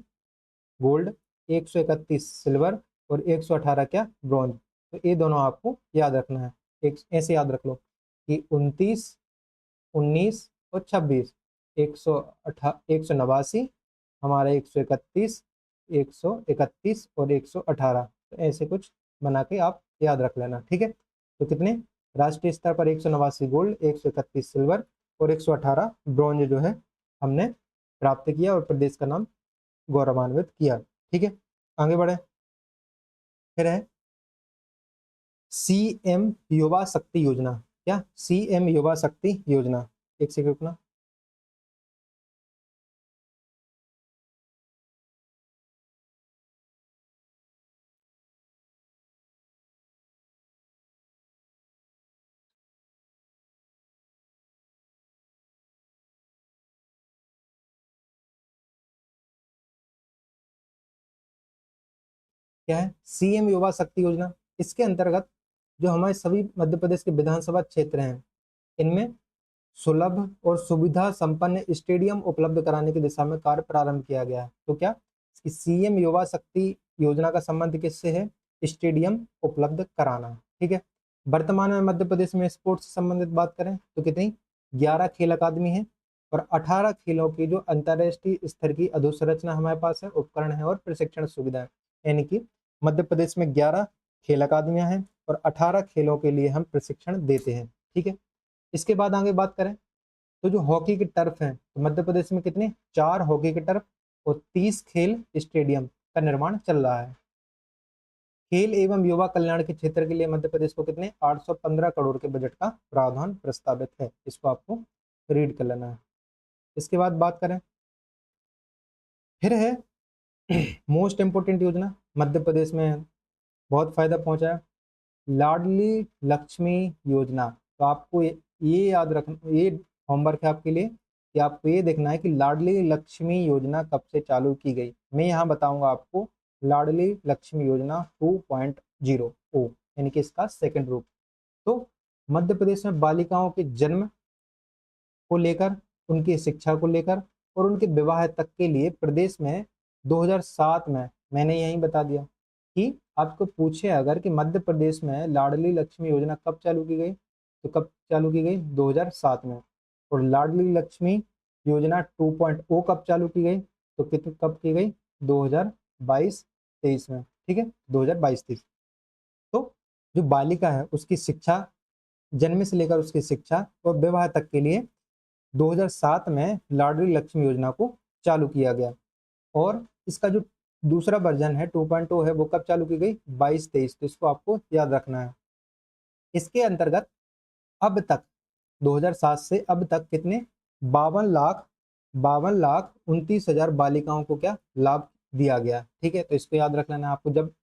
गोल्ड, 131 सिल्वर और 118 क्या ब्रॉन्ज। तो ये दोनों आपको याद रखना है, एक ऐसे याद रख लो कि 29, 19 और 26, 189 हमारा 131, 131 और 118, तो ऐसे कुछ बना के आप याद रख लेना। ठीक है, तो कितने राष्ट्रीय स्तर पर 189 गोल्ड, 131 सिल्वर और 118 ब्रॉन्ज जो है हमने प्राप्त किया और प्रदेश का नाम गौरवान्वित किया। ठीक है, आगे बढ़े। फिर है सीएम युवा शक्ति योजना। क्या सीएम युवा शक्ति योजना, एक सेकंड रुकना। क्या है सीएम युवा शक्ति योजना? इसके अंतर्गत जो हमारे सभी मध्य प्रदेश के विधानसभा क्षेत्र हैं इनमें सुलभ और सुविधा संपन्न स्टेडियम उपलब्ध कराने की दिशा में कार्य प्रारंभ किया गया है। तो क्या सीएम युवा शक्ति योजना का संबंध किससे है? स्टेडियम उपलब्ध कराना। ठीक है, वर्तमान में मध्य प्रदेश में स्पोर्ट्स से संबंधित बात करें तो कितनी 11 खेल अकादमी है और 18 खेलों की जो अंतर्राष्ट्रीय स्तर की अधोसंरचना हमारे पास है, उपकरण है और प्रशिक्षण सुविधा है। यानी कि मध्य प्रदेश में 11 खेल अकादमियां हैं और 18 खेलों के लिए हम प्रशिक्षण देते हैं। ठीक है, इसके बाद आगे बात करें तो जो हॉकी की टर्फ है, तो मध्य प्रदेश में कितने 4 हॉकी की टर्फ और 30 खेल स्टेडियम का निर्माण चल रहा है। खेल एवं युवा कल्याण के क्षेत्र के लिए मध्य प्रदेश को कितने 815 करोड़ के बजट का प्रावधान प्रस्तावित है। इसको आपको रीड कर लेना है। इसके बाद बात करें, फिर है मोस्ट इंपोर्टेंट योजना मध्य प्रदेश में बहुत फायदा पहुंचा है, लाडली लक्ष्मी योजना। तो आपको ये याद रखना, ये होमवर्क है आपके लिए कि आपको ये देखना है कि लाडली लक्ष्मी योजना कब से चालू की गई। मैं यहाँ बताऊंगा आपको लाडली लक्ष्मी योजना 2.0 ओ, यानी कि इसका सेकंड रूप। तो मध्य प्रदेश में बालिकाओं के जन्म को लेकर, उनकी शिक्षा को लेकर और उनके विवाह तक के लिए प्रदेश में 2007 में, मैंने यही बता दिया कि आपको पूछे अगर कि मध्य प्रदेश में लाडली लक्ष्मी योजना कब चालू की गई, तो कब चालू की गई, 2007 में। और लाडली लक्ष्मी योजना 2.0 कब चालू की गई, तो कितने कब की गई, 2022-23 में। ठीक है, 2022-23। तो जो बालिका है उसकी शिक्षा, जन्म से लेकर उसकी शिक्षा और विवाह तक के लिए 2007 में लाडली लक्ष्मी योजना को चालू किया गया। और इसका जो दूसरा वर्जन है 2.0 है, वो कब चालू की गई, 22-23। तो इसको आपको याद रखना है। इसके अंतर्गत अब तक 2007 से अब तक कितने 52,29,29 बालिकाओं को क्या लाभ दिया गया। ठीक है, तो इसको याद रख लेना। आपको जब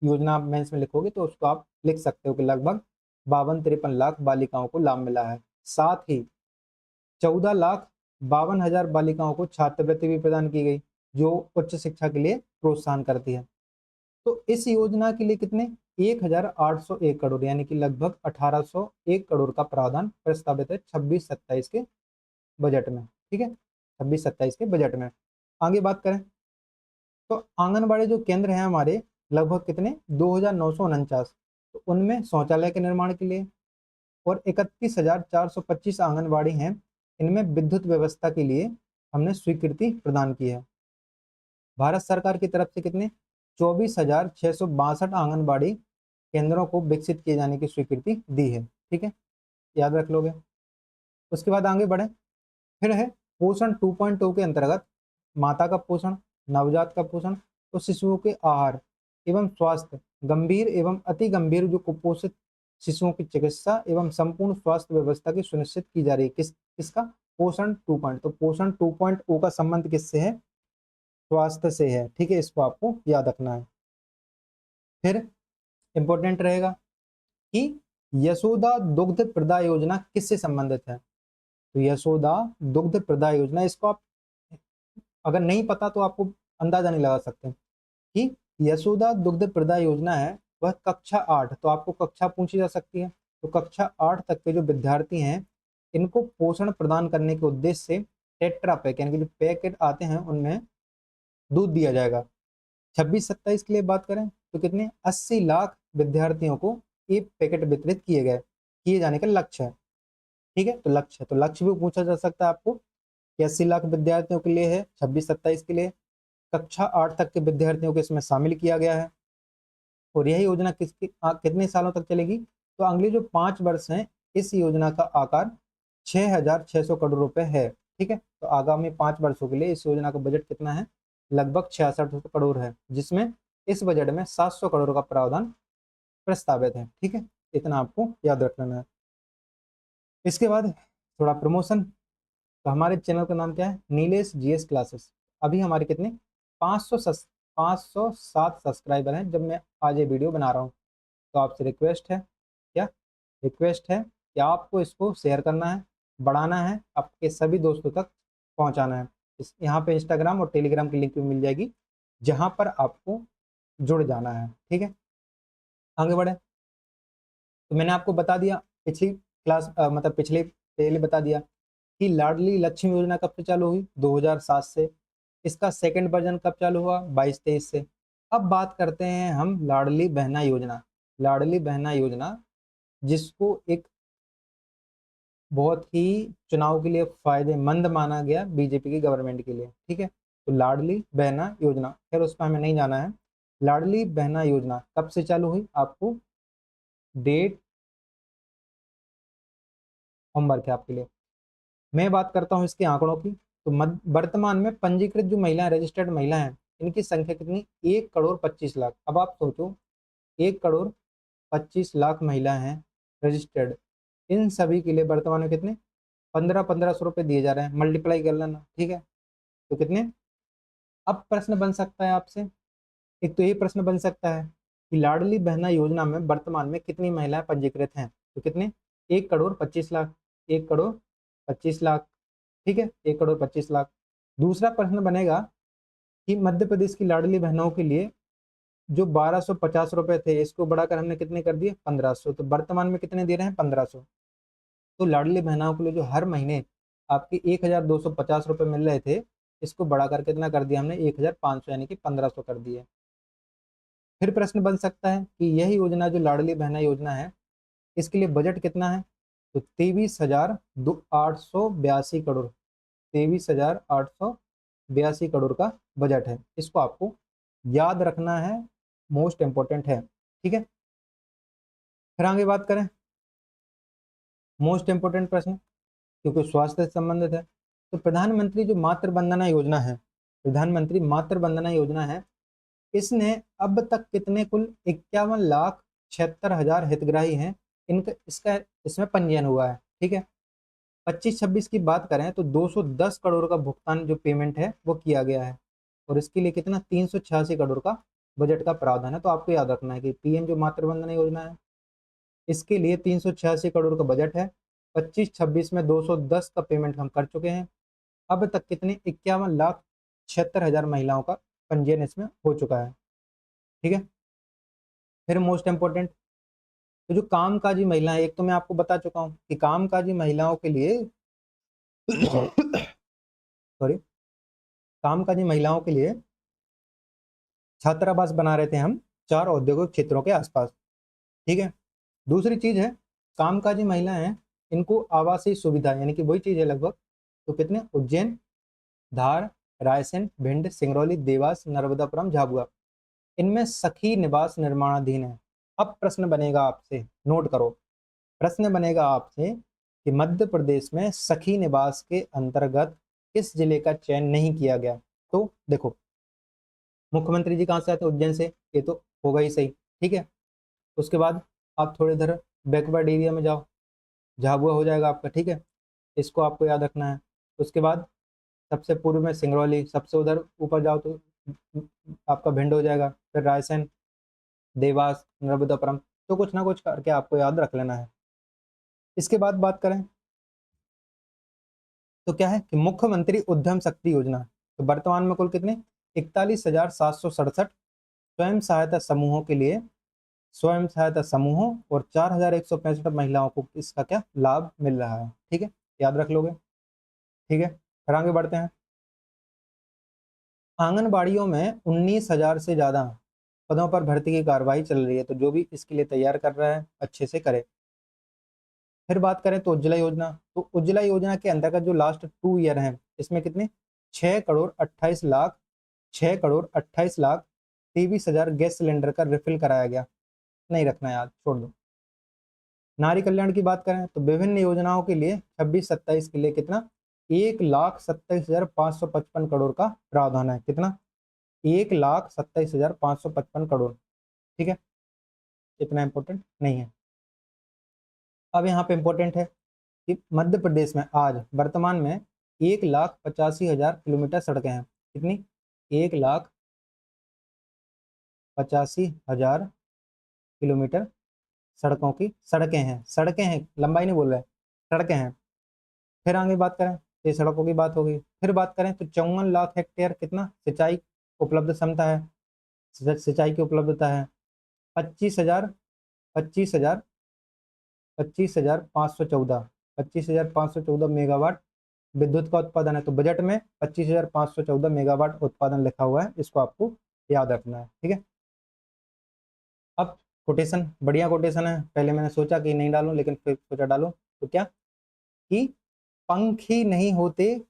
योजना मेंस में लिखोगे तो उसको आप लिख सकते हो कि लगभग 52-53 लाख बालिकाओं को लाभ मिला है। साथ ही 14,52,000 बालिकाओं को छात्रवृत्ति भी प्रदान की गई, जो उच्च शिक्षा के लिए प्रोत्साहन करती है। तो इस योजना के लिए कितने 1,801 करोड़ यानी कि लगभग 1,801 करोड़ का प्रावधान प्रस्तावित है 26-27 के बजट में। ठीक है, 26-27 के बजट में। आगे बात करें तो आंगनबाड़ी जो केंद्र हैं हमारे लगभग कितने 2,949, तो उनमें शौचालय के निर्माण के लिए और 31,425 आंगनबाड़ी हैं, इनमें विद्युत व्यवस्था के लिए हमने स्वीकृति प्रदान की है। भारत सरकार की तरफ से कितने 24,662 आंगनबाड़ी केंद्रों को विकसित किए जाने की स्वीकृति दी है। ठीक है, याद रख लोगे। उसके बाद आगे बढ़े, फिर है पोषण 2.0 के अंतर्गत माता का पोषण, नवजात का पोषण और शिशुओं के आहार एवं स्वास्थ्य, गंभीर एवं अति गंभीर जो कुपोषित शिशुओं की चिकित्सा एवं संपूर्ण स्वास्थ्य व्यवस्था की सुनिश्चित की जा रही है। किसका पोषण 2.0। तो पोषण 2.0 का संबंध किससे है, स्वास्थ्य से है। ठीक है, इसको आपको याद रखना है। फिर इंपॉर्टेंट रहेगा कि यशोदा दुग्ध प्रदा योजना किससे संबंधित है। तो यशोदा दुग्ध प्रदा योजना, इसको आप अगर नहीं पता तो आपको अंदाजा नहीं लगा सकते कि यशोदा दुग्ध प्रदा योजना है वह कक्षा 8, तो आपको कक्षा पूछी जा सकती है। तो कक्षा 8 तक के जो विद्यार्थी हैं इनको पोषण प्रदान करने के उद्देश्य से टेट्रा पैक यानी कि जो पैकेट आते हैं उनमें दूध दिया जाएगा। 26-27 के लिए बात करें तो कितने 80 लाख विद्यार्थियों को ये पैकेट वितरित किए जाने का लक्ष्य है। ठीक है, तो लक्ष्य भी पूछा जा सकता है आपको कि 80 लाख विद्यार्थियों के लिए है, 26-27 के लिए कक्षा 8 तक के विद्यार्थियों को इसमें शामिल किया गया है। और यह योजना कितने सालों तक चलेगी, तो अगले जो 5 वर्ष हैं इस योजना का आकार 6,600 करोड़ रुपए है। ठीक है, तो आगामी 5 वर्षों के लिए इस योजना का बजट कितना है, लगभग 66 करोड़ है, जिसमें इस बजट में 700 करोड़ का प्रावधान प्रस्तावित है। ठीक है, इतना आपको याद रख लेना है। इसके बाद थोड़ा प्रमोशन, तो हमारे चैनल का नाम क्या है, नीलेश जीएस क्लासेस। अभी हमारे कितने 507 सब्सक्राइबर हैं जब मैं आज ये वीडियो बना रहा हूँ। तो आपसे रिक्वेस्ट है, क्या रिक्वेस्ट है कि आपको इसको शेयर करना है, बढ़ाना है, आपके सभी दोस्तों तक पहुँचाना है। यहाँ पे इंस्टाग्राम और टेलीग्राम की लिंक भी मिल जाएगी जहाँ पर आपको जुड़ जाना है। ठीक है, आगे बढ़े। तो मैंने आपको बता दिया पिछली क्लास मतलब पिछले पहले बता दिया कि लाडली लक्ष्मी योजना कब से चालू हुई, 2007 से। इसका सेकंड वर्जन कब चालू हुआ, 22-23 से। अब बात करते हैं हम लाडली बहना योजना। लाडली बहना योजना जिसको एक बहुत ही चुनाव के लिए फायदेमंद माना गया बीजेपी की गवर्नमेंट के लिए। ठीक है, तो लाडली बहना योजना, खैर उस पर हमें नहीं जाना है। लाडली बहना योजना कब से चालू हुई, आपको डेट होमवर्क है आपके लिए। मैं बात करता हूँ इसके आंकड़ों की। तो वर्तमान में पंजीकृत जो महिलाएं, रजिस्टर्ड महिला हैं, इनकी संख्या कितनी 1,25,00,000। अब आप सोचो 1,25,00,000 महिला हैं रजिस्टर्ड, इन सभी के लिए वर्तमान में कितने 1500 रुपये दिए जा रहे हैं। मल्टीप्लाई कर लेना। ठीक है, तो कितने, अब प्रश्न बन सकता है आपसे, एक तो ये प्रश्न बन सकता है कि लाडली बहना योजना में वर्तमान में कितनी महिलाएं पंजीकृत हैं, तो कितने 1,25,00,000, 1,25,00,000। ठीक है, 1,25,00,000। दूसरा प्रश्न बनेगा कि मध्य प्रदेश की लाडली बहनों के लिए जो 1,250 रुपए थे इसको बढ़ाकर हमने कितने कर दिए 1,500, तो वर्तमान में कितने दे रहे हैं 1,500। तो लाडली बहनों के लिए जो हर महीने आपके 1250 रुपये मिल रहे थे, इसको बढ़ाकर कितना कर दिया हमने, 1500 यानी कि 1500 कर दिए। फिर प्रश्न बन सकता है कि यह योजना जो लाडली बहना योजना है, इसके लिए बजट कितना है, तो 23,882 करोड़, 23,882 करोड़ का बजट है। इसको आपको याद रखना है, मोस्ट इंपॉर्टेंट है, ठीक है। फिर आगे बात करें, मोस्ट इंपॉर्टेंट प्रश्न, क्योंकि स्वास्थ्य से संबंधित है, तो प्रधानमंत्री जो मातृ वंदना योजना है, प्रधानमंत्री मातृ वंदना योजना है, इसने अब तक कितने कुल 51,76,000 हितग्राही हैं, इनका इसका इसमें पंजीयन हुआ है, ठीक है। 25-26 की बात करें तो 210 करोड़ का भुगतान जो पेमेंट है वो किया गया है, और इसके लिए कितना 386 करोड़ का बजट का प्रावधान है। तो आपको याद रखना है कि पीएम जो मातृ वंदना योजना है, इसके लिए 386 करोड़ का बजट है। 25-26 में 210 का पेमेंट हम कर चुके हैं। अब तक कितने 51,76,000 महिलाओं का पंजीयन इसमें हो चुका है, ठीक है। फिर मोस्ट इंपोर्टेंट, तो जो कामकाजी महिलाएं, एक तो मैं आपको बता चुका हूं कि कामकाजी महिलाओं के लिए सॉरी, कामकाजी महिलाओं के लिए छात्रावास बना रहे थे हम 4 औद्योगिक क्षेत्रों के आसपास, ठीक है। दूसरी चीज है, कामकाजी महिलाएं, इनको आवासीय सुविधा, यानी कि वही चीज है लगभग, तो कितने, उज्जैन, धार, रायसेन, भिंड, सिंगरौली, देवास, नर्मदापुरम, झाबुआ, इनमें सखी निवास निर्माणाधीन है। अब प्रश्न बनेगा आपसे, नोट करो, प्रश्न बनेगा आपसे कि मध्य प्रदेश में सखी निवास के अंतर्गत किस जिले का चयन नहीं किया गया। तो देखो, मुख्यमंत्री जी कहाँ से आते हैं, उज्जैन से, ये तो होगा ही सही, ठीक है। उसके बाद आप थोड़े इधर बैकवर्ड एरिया में जाओ, झाबुआ हो जाएगा आपका, ठीक है, इसको आपको याद रखना है। उसके बाद सबसे पूर्व में सिंगरौली, सबसे उधर ऊपर जाओ तो आपका भिंड हो जाएगा, फिर रायसेन, देवास, नर्मदापुरम, तो कुछ ना कुछ करके आपको याद रख लेना है। इसके बाद बात करें तो क्या है कि मुख्यमंत्री उद्यम शक्ति योजना, तो वर्तमान में कुल कितने 41,767 स्वयं सहायता समूहों के लिए, स्वयं सहायता समूहों और 4,165 महिलाओं को इसका क्या लाभ मिल रहा है, ठीक है, याद रख लोगे, ठीक है। फिर आगे बढ़ते हैं, आंगनबाड़ियों में 19,000 से ज़्यादा पदों पर भर्ती की कार्रवाई चल रही है, तो जो भी इसके लिए तैयार कर रहा है अच्छे से करे। फिर बात करें तो उज्ज्वला योजना, तो उज्ज्वला योजना के अंतर्गत जो लास्ट 2 ईयर हैं, इसमें कितने 6,28,00,000 6,28,23,000 गैस सिलेंडर का रिफिल कराया गया, नहीं रखना याद, छोड़ दो। नारी कल्याण की बात करें तो विभिन्न योजनाओं के लिए 26-27 के लिए कितना 1,27,555 करोड़ का प्रावधान है, कितना 1,27,555 करोड़, ठीक है, इतना इंपॉर्टेंट नहीं है। अब यहाँ पे इंपॉर्टेंट है कि मध्य प्रदेश में आज वर्तमान में 1,85,000 किलोमीटर सड़कें हैं, कितनी 1,85,000 किलोमीटर सड़कें हैं, लंबाई नहीं बोल रहे, सड़कें हैं। फिर आगे बात करें तो ये सड़कों की बात होगी। फिर बात करें तो 54 लाख हेक्टेयर कितना सिंचाई उपलब्ध क्षमता है, सिंचाई की उपलब्धता है। 25,000 25,000 25,514 25,514 मेगावाट विद्युत का उत्पादन है, तो बजट में 25,514 मेगावाट उत्पादन लिखा हुआ है, इसको आपको याद रखना है, ठीक है। अब कोटेशन, बढ़िया कोटेशन है, पहले मैंने सोचा कि नहीं डालूं लेकिन फिर सोचा डालूं, तो क्या कि पंख ही नहीं होते,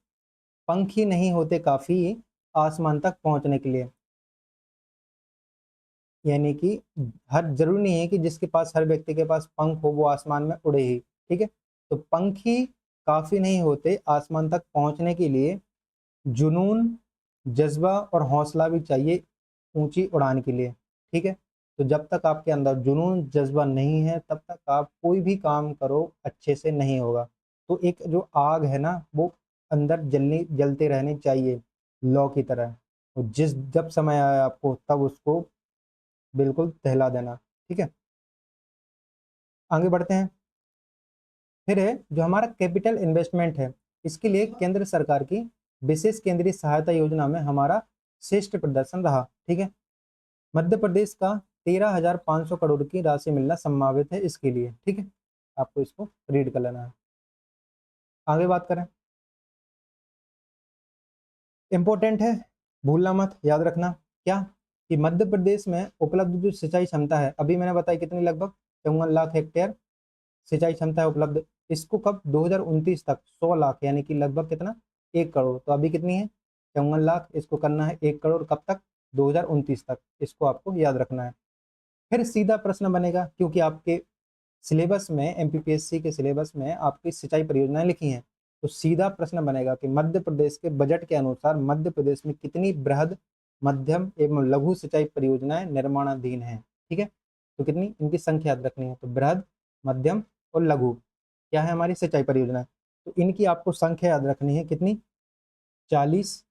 पंख ही नहीं होते काफी आसमान तक पहुंचने के लिए, यानी कि हर जरूरी नहीं है कि जिसके पास, हर व्यक्ति के पास पंख हो वो आसमान में उड़े ही, ठीक है। तो पंख ही काफी नहीं होते आसमान तक पहुंचने के लिए, जुनून, जज्बा और हौसला भी चाहिए ऊंची उड़ान के लिए, ठीक है। तो जब तक आपके अंदर जुनून जज्बा नहीं है तब तक आप कोई भी काम करो अच्छे से नहीं होगा। तो एक जो आग है ना, वो अंदर जलते रहनी चाहिए लौ की तरह, और जिस जब समय आए आपको तब उसको बिल्कुल दहला देना, ठीक है। आगे बढ़ते हैं, फिर है जो हमारा कैपिटल इन्वेस्टमेंट है, इसके लिए केंद्र सरकार की विशेष केंद्रीय सहायता योजना में हमारा श्रेष्ठ प्रदर्शन रहा, ठीक है। मध्य प्रदेश का 13,500 करोड़ की राशि मिलना संभावित है इसके लिए, ठीक है, आपको इसको रीड कर लेना है। आगे बात करें इम्पोर्टेंट है, भूलना मत, याद रखना क्या कि मध्य प्रदेश में उपलब्ध जो सिंचाई क्षमता है, अभी मैंने बताई कितनी, लगभग 54 लाख हेक्टेयर सिंचाई क्षमता है उपलब्ध। इसको कब 2029 तक 100 लाख यानी कि लगभग कितना, 1 करोड़। तो अभी कितनी है 54 लाख, इसको करना है 1 करोड़ कब तक, 2029 तक। इसको आपको याद रखना है। फिर सीधा प्रश्न बनेगा, क्योंकि आपके सिलेबस में, एमपीपीएससी के सिलेबस में आपकी सिंचाई परियोजनाएं लिखी हैं, तो सीधा प्रश्न बनेगा कि मध्य प्रदेश के बजट के अनुसार मध्य प्रदेश में कितनी बृहद, मध्यम एवं लघु सिंचाई परियोजनाएं निर्माणाधीन हैं। ठीक है, तो कितनी, इनकी संख्या याद रखनी है। तो बृहद, मध्यम और लघु क्या है हमारी सिंचाई परियोजना, तो इनकी आपको संख्या याद रखनी है कितनी, 40,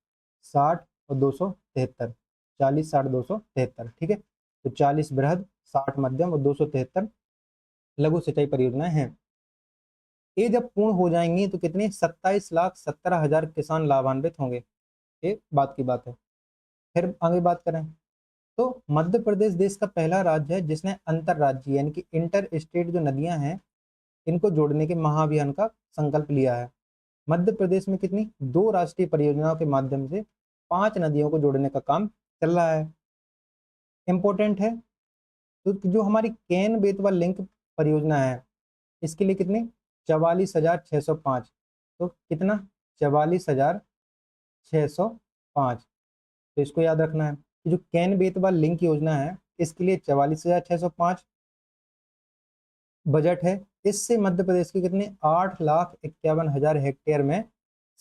60 और 273। 40, 60, 273। ठीक है, तो 40 बृहद, 60 मध्यम और 273 लघु सिंचाई परियोजनाएं हैं। ये जब पूर्ण हो जाएंगी तो कितने, 27,17,000 किसान लाभान्वित होंगे। ये बात की बात है। फिर आगे बात करें तो मध्य प्रदेश देश का पहला राज्य है जिसने अंतर राज्य यानी कि इंटर स्टेट जो नदियां हैं इनको जोड़ने के महाअभियान का संकल्प लिया है। मध्य प्रदेश में कितनी, 2 राष्ट्रीय परियोजनाओं के माध्यम से 5 नदियों को जोड़ने का काम चल रहा है। इंपॉर्टेंट है, तो जो हमारी केन बेतवा लिंक परियोजना है इसके लिए कितनी, 44,605। तो कितना, 44,605। तो इसको याद रखना है कि जो केन बेतवा लिंक योजना है इसके लिए 44,605 बजट है। इससे मध्य प्रदेश की कितनी, 8,51,000 हेक्टेयर में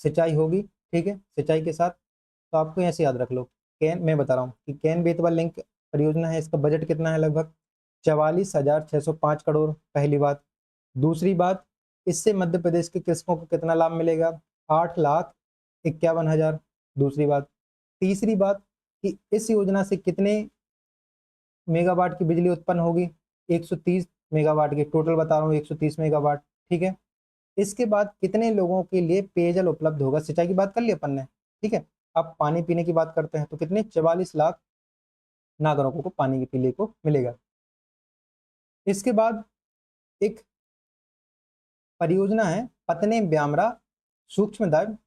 सिंचाई होगी। ठीक है, सिंचाई के साथ, तो आपको ऐसे याद रख लो, कैन, मैं बता रहा हूँ कि कैन बेतवा लिंक परियोजना है, इसका बजट कितना है, लगभग 44,605 करोड़, पहली बात। दूसरी बात, इससे मध्य प्रदेश के कृषकों को कितना लाभ मिलेगा, 8,51,000, दूसरी बात। तीसरी बात कि इस योजना से कितने मेगावाट की बिजली उत्पन्न होगी, 130 मेगावाट की, टोटल बता रहा हूँ 130 मेगावाट। ठीक है, इसके बाद कितने लोगों के लिए पेयजल उपलब्ध होगा, सिंचाई की बात कर ली अपन ने। ठीक है, अब पानी पीने की बात करते हैं, तो कितने, 44 लाख नागरिकों को पानी पीने को मिलेगा। इसके बाद एक परियोजना है पतने ब्यामरा सूक्ष्म दाब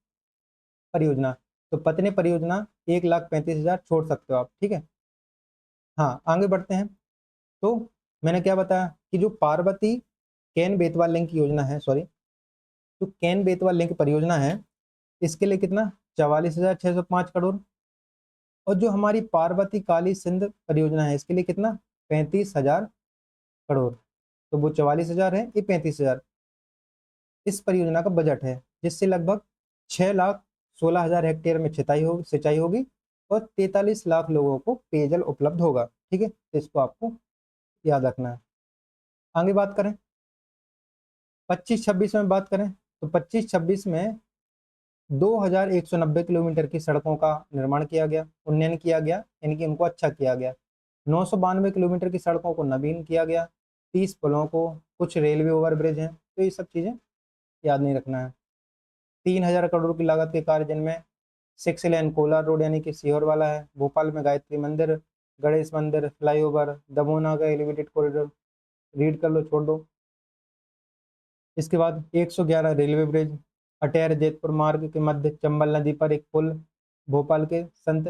परियोजना। तो पतने परियोजना 1,35,000 छोड़ सकते हो आप। ठीक है, हाँ आगे बढ़ते हैं। तो मैंने क्या बताया कि जो पार्वती कैन बेतवा लिंक योजना है, सॉरी, जो कैन बेतवा लिंक परियोजना है इसके लिए कितना, 44,605 करोड़। और जो हमारी पार्वती काली सिंध परियोजना है इसके लिए कितना, 35,000 करोड़। तो वो 44,000 है, ये 35,000 इस परियोजना का बजट है, जिससे लगभग 6,16,000 हेक्टेयर में सिंचाई होगी और 43 लाख लोगों को पेयजल उपलब्ध होगा। ठीक है, तो इसको आपको याद रखना है। आगे बात करें 25-26 में बात करें, तो 25-26 में 2,190 किलोमीटर की सड़कों का निर्माण किया गया, उन्नयन किया गया, यानी कि उनको अच्छा किया गया। 992 किलोमीटर की सड़कों को नवीन किया गया, 30 पुलों को, कुछ रेलवे ओवरब्रिज हैं। तो ये सब चीज़ें याद नहीं रखना है। 3,000 करोड़ की लागत के कार्य जिनमें 6 लेन कोलार रोड यानी कि सीहोर वाला है, भोपाल में गायत्री मंदिर, गणेश मंदिर, फ्लाईओवर, दमोना का एलिवेटेड कॉरिडोर, रीड कर लो, छोड़ दो। इसके बाद 111 रेलवे ब्रिज, अटैर जैतपुर मार्ग के मध्य चंबल नदी पर एक पुल, भोपाल के संत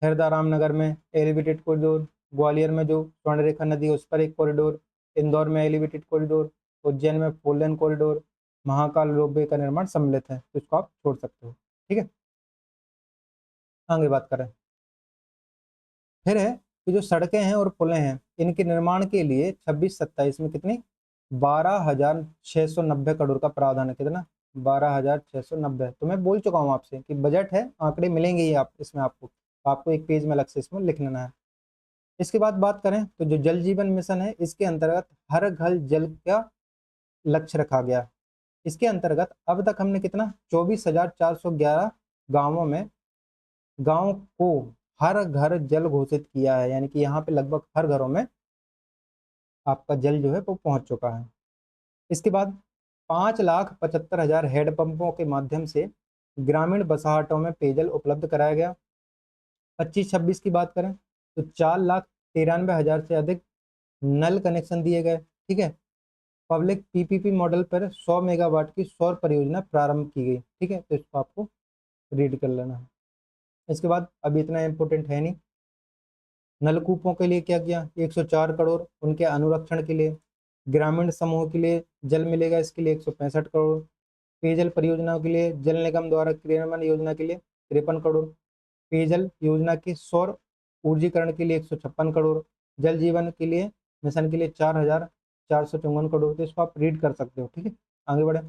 हरदाराम नगर में एलिवेटेड कॉरिडोर, ग्वालियर में जो स्वर्णरेखा नदी है उस पर एक कॉरिडोर, इंदौर में एलिवेटेड कॉरिडोर, उज्जैन में 4 लेन कॉरिडोर, महाकाल रोपवे का निर्माण सम्मिलित है। तो इसको आप छोड़ सकते हो। ठीक है, आगे बात करें। फिर है कि जो सड़कें हैं और पुलें हैं इनके निर्माण के लिए 26-27 में कितनी, 12,690 करोड़ का प्रावधान है। कितना, 12,690। तो मैं बोल चुका हूँ आपसे कि बजट है, आंकड़े मिलेंगे ही आप इसमें, आपको एक पेज में अलग से इसमें लिख लेना है। इसके बाद बात करें तो जो जल जीवन मिशन है इसके अंतर्गत हर घर जल का लक्ष्य रखा गया। इसके अंतर्गत अब तक हमने कितना, 24,411 गांवों में, गांव को हर घर जल घोषित किया है, यानी कि यहाँ पे लगभग हर घरों में आपका जल जो है वो पहुंच चुका है। इसके बाद 5,75,000 हैंडपंपों के माध्यम से ग्रामीण बसाहटों में पेयजल उपलब्ध कराया गया। 25-26 की बात करें तो 4,93,000 से अधिक नल कनेक्शन दिए गए। ठीक है, पब्लिक पीपीपी मॉडल पर 100 मेगावाट की सौर परियोजना प्रारंभ की गई। ठीक है, तो इसको आपको रीड कर लेना है। इसके बाद अभी इतना इम्पोर्टेंट है नहीं। नलकूपों के लिए क्या किया, 104 करोड़ उनके अनुरक्षण के लिए। ग्रामीण समूह के लिए जल मिलेगा, इसके लिए 165 करोड़। पेयजल परियोजनाओं के लिए जल निगम द्वारा क्रियान्वयन योजना के लिए 53 करोड़। पेयजल योजना के सौर ऊर्जीकरण के लिए 156 करोड़। जल जीवन के लिए मिशन के लिए 4,454 करोड़। तो इसको आप रीड कर सकते हो, ठीक है। आगे बढ़े।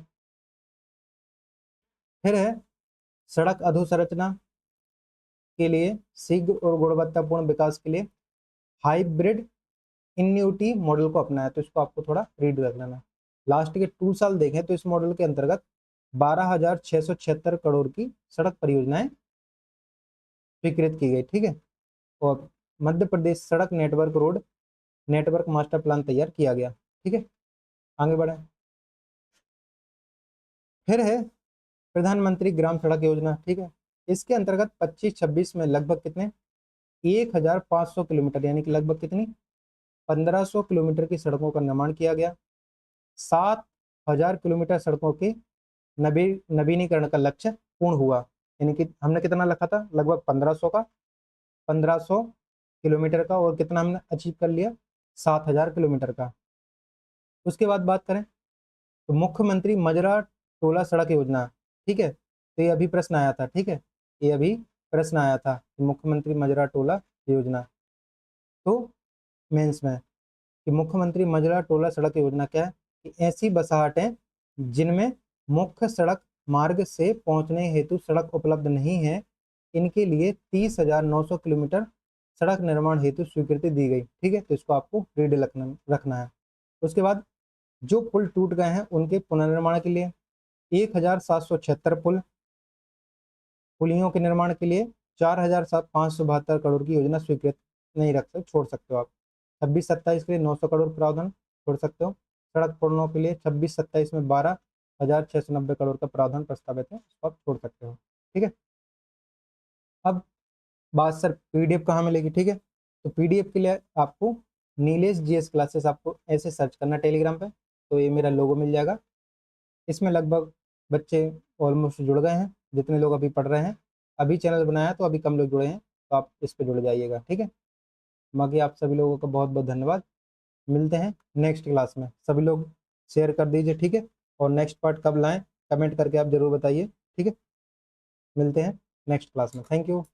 फिर है सड़क अधोसंरचना के लिए शीघ्र और गुणवत्तापूर्ण विकास के लिए हाइब्रिड इन्यूटी मॉडल को अपनाया। तो इसको आपको थोड़ा रीड कर लेना। लास्ट के 2 साल देखें तो इस मॉडल के अंतर्गत 12,676 करोड़ की सड़क परियोजनाएं स्वीकृत की गई, ठीक है। और मध्य प्रदेश सड़क network road network master plan तैयार किया गया, ठीक है। आगे बढ़े। फिर है प्रधानमंत्री ग्राम सड़क योजना, ठीक है। इसके अंतर्गत 25-26 में लगभग कितने 1,500 किलोमीटर यानी कि लगभग कितनी 1,500 किलोमीटर की सड़कों का निर्माण किया गया। 7,000 किलोमीटर सड़कों के नवीनीकरण का लक्ष्य पूर्ण हुआ। यानी कि हमने कितना रखा था, लगभग 1,500 किलोमीटर का, और कितना हमने अचीव कर लिया 7,000 किलोमीटर का। उसके बाद बात करें तो मुख्यमंत्री मजरा टोला सड़क योजना, ठीक है। तो ये अभी प्रश्न आया था, ठीक है। ये अभी प्रश्न आया था कि मुख्यमंत्री मजरा टोला योजना, तो मेंस में कि मुख्यमंत्री मजरा टोला सड़क योजना क्या है कि ऐसी बसाहटें जिनमें मुख्य सड़क मार्ग से पहुंचने हेतु सड़क उपलब्ध नहीं है, इनके लिए 30,900 किलोमीटर सड़क निर्माण हेतु स्वीकृति दी गई, ठीक है। तो इसको आपको रीड रखना है। उसके बाद जो पुल टूट गए हैं उनके पुनर्निर्माण के लिए 1,776 पुलियों के निर्माण के लिए 4,572 करोड़ की योजना स्वीकृत नहीं रख सकते, छोड़ सकते हो आप। 26-27 के लिए 900 करोड़ प्रावधान छोड़ सकते हो। सड़क पुलों के लिए 26-27 में 12,690 करोड़ का प्रावधान प्रस्तावित है, इसको आप छोड़ सकते हो, ठीक है। अब बात सर पीडीएफ कहाँ मिलेगी, ठीक है। तो पीडीएफ के लिए आपको नीलेश जीएस क्लासेस आपको ऐसे सर्च करना टेलीग्राम पे, तो ये मेरा लोगो मिल जाएगा। इसमें लगभग बच्चे ऑलमोस्ट जुड़ गए हैं, जितने लोग अभी पढ़ रहे हैं। अभी चैनल बनाया तो अभी कम लोग जुड़े हैं, तो आप इस पर जुड़ जाइएगा, ठीक है। बाकी आप सभी लोगों का बहुत बहुत धन्यवाद। मिलते हैं नेक्स्ट क्लास में। सभी लोग शेयर कर दीजिए, ठीक है। और नेक्स्ट पार्ट कब लाएं कमेंट करके आप जरूर बताइए, ठीक है। मिलते हैं नेक्स्ट क्लास में। Thank you.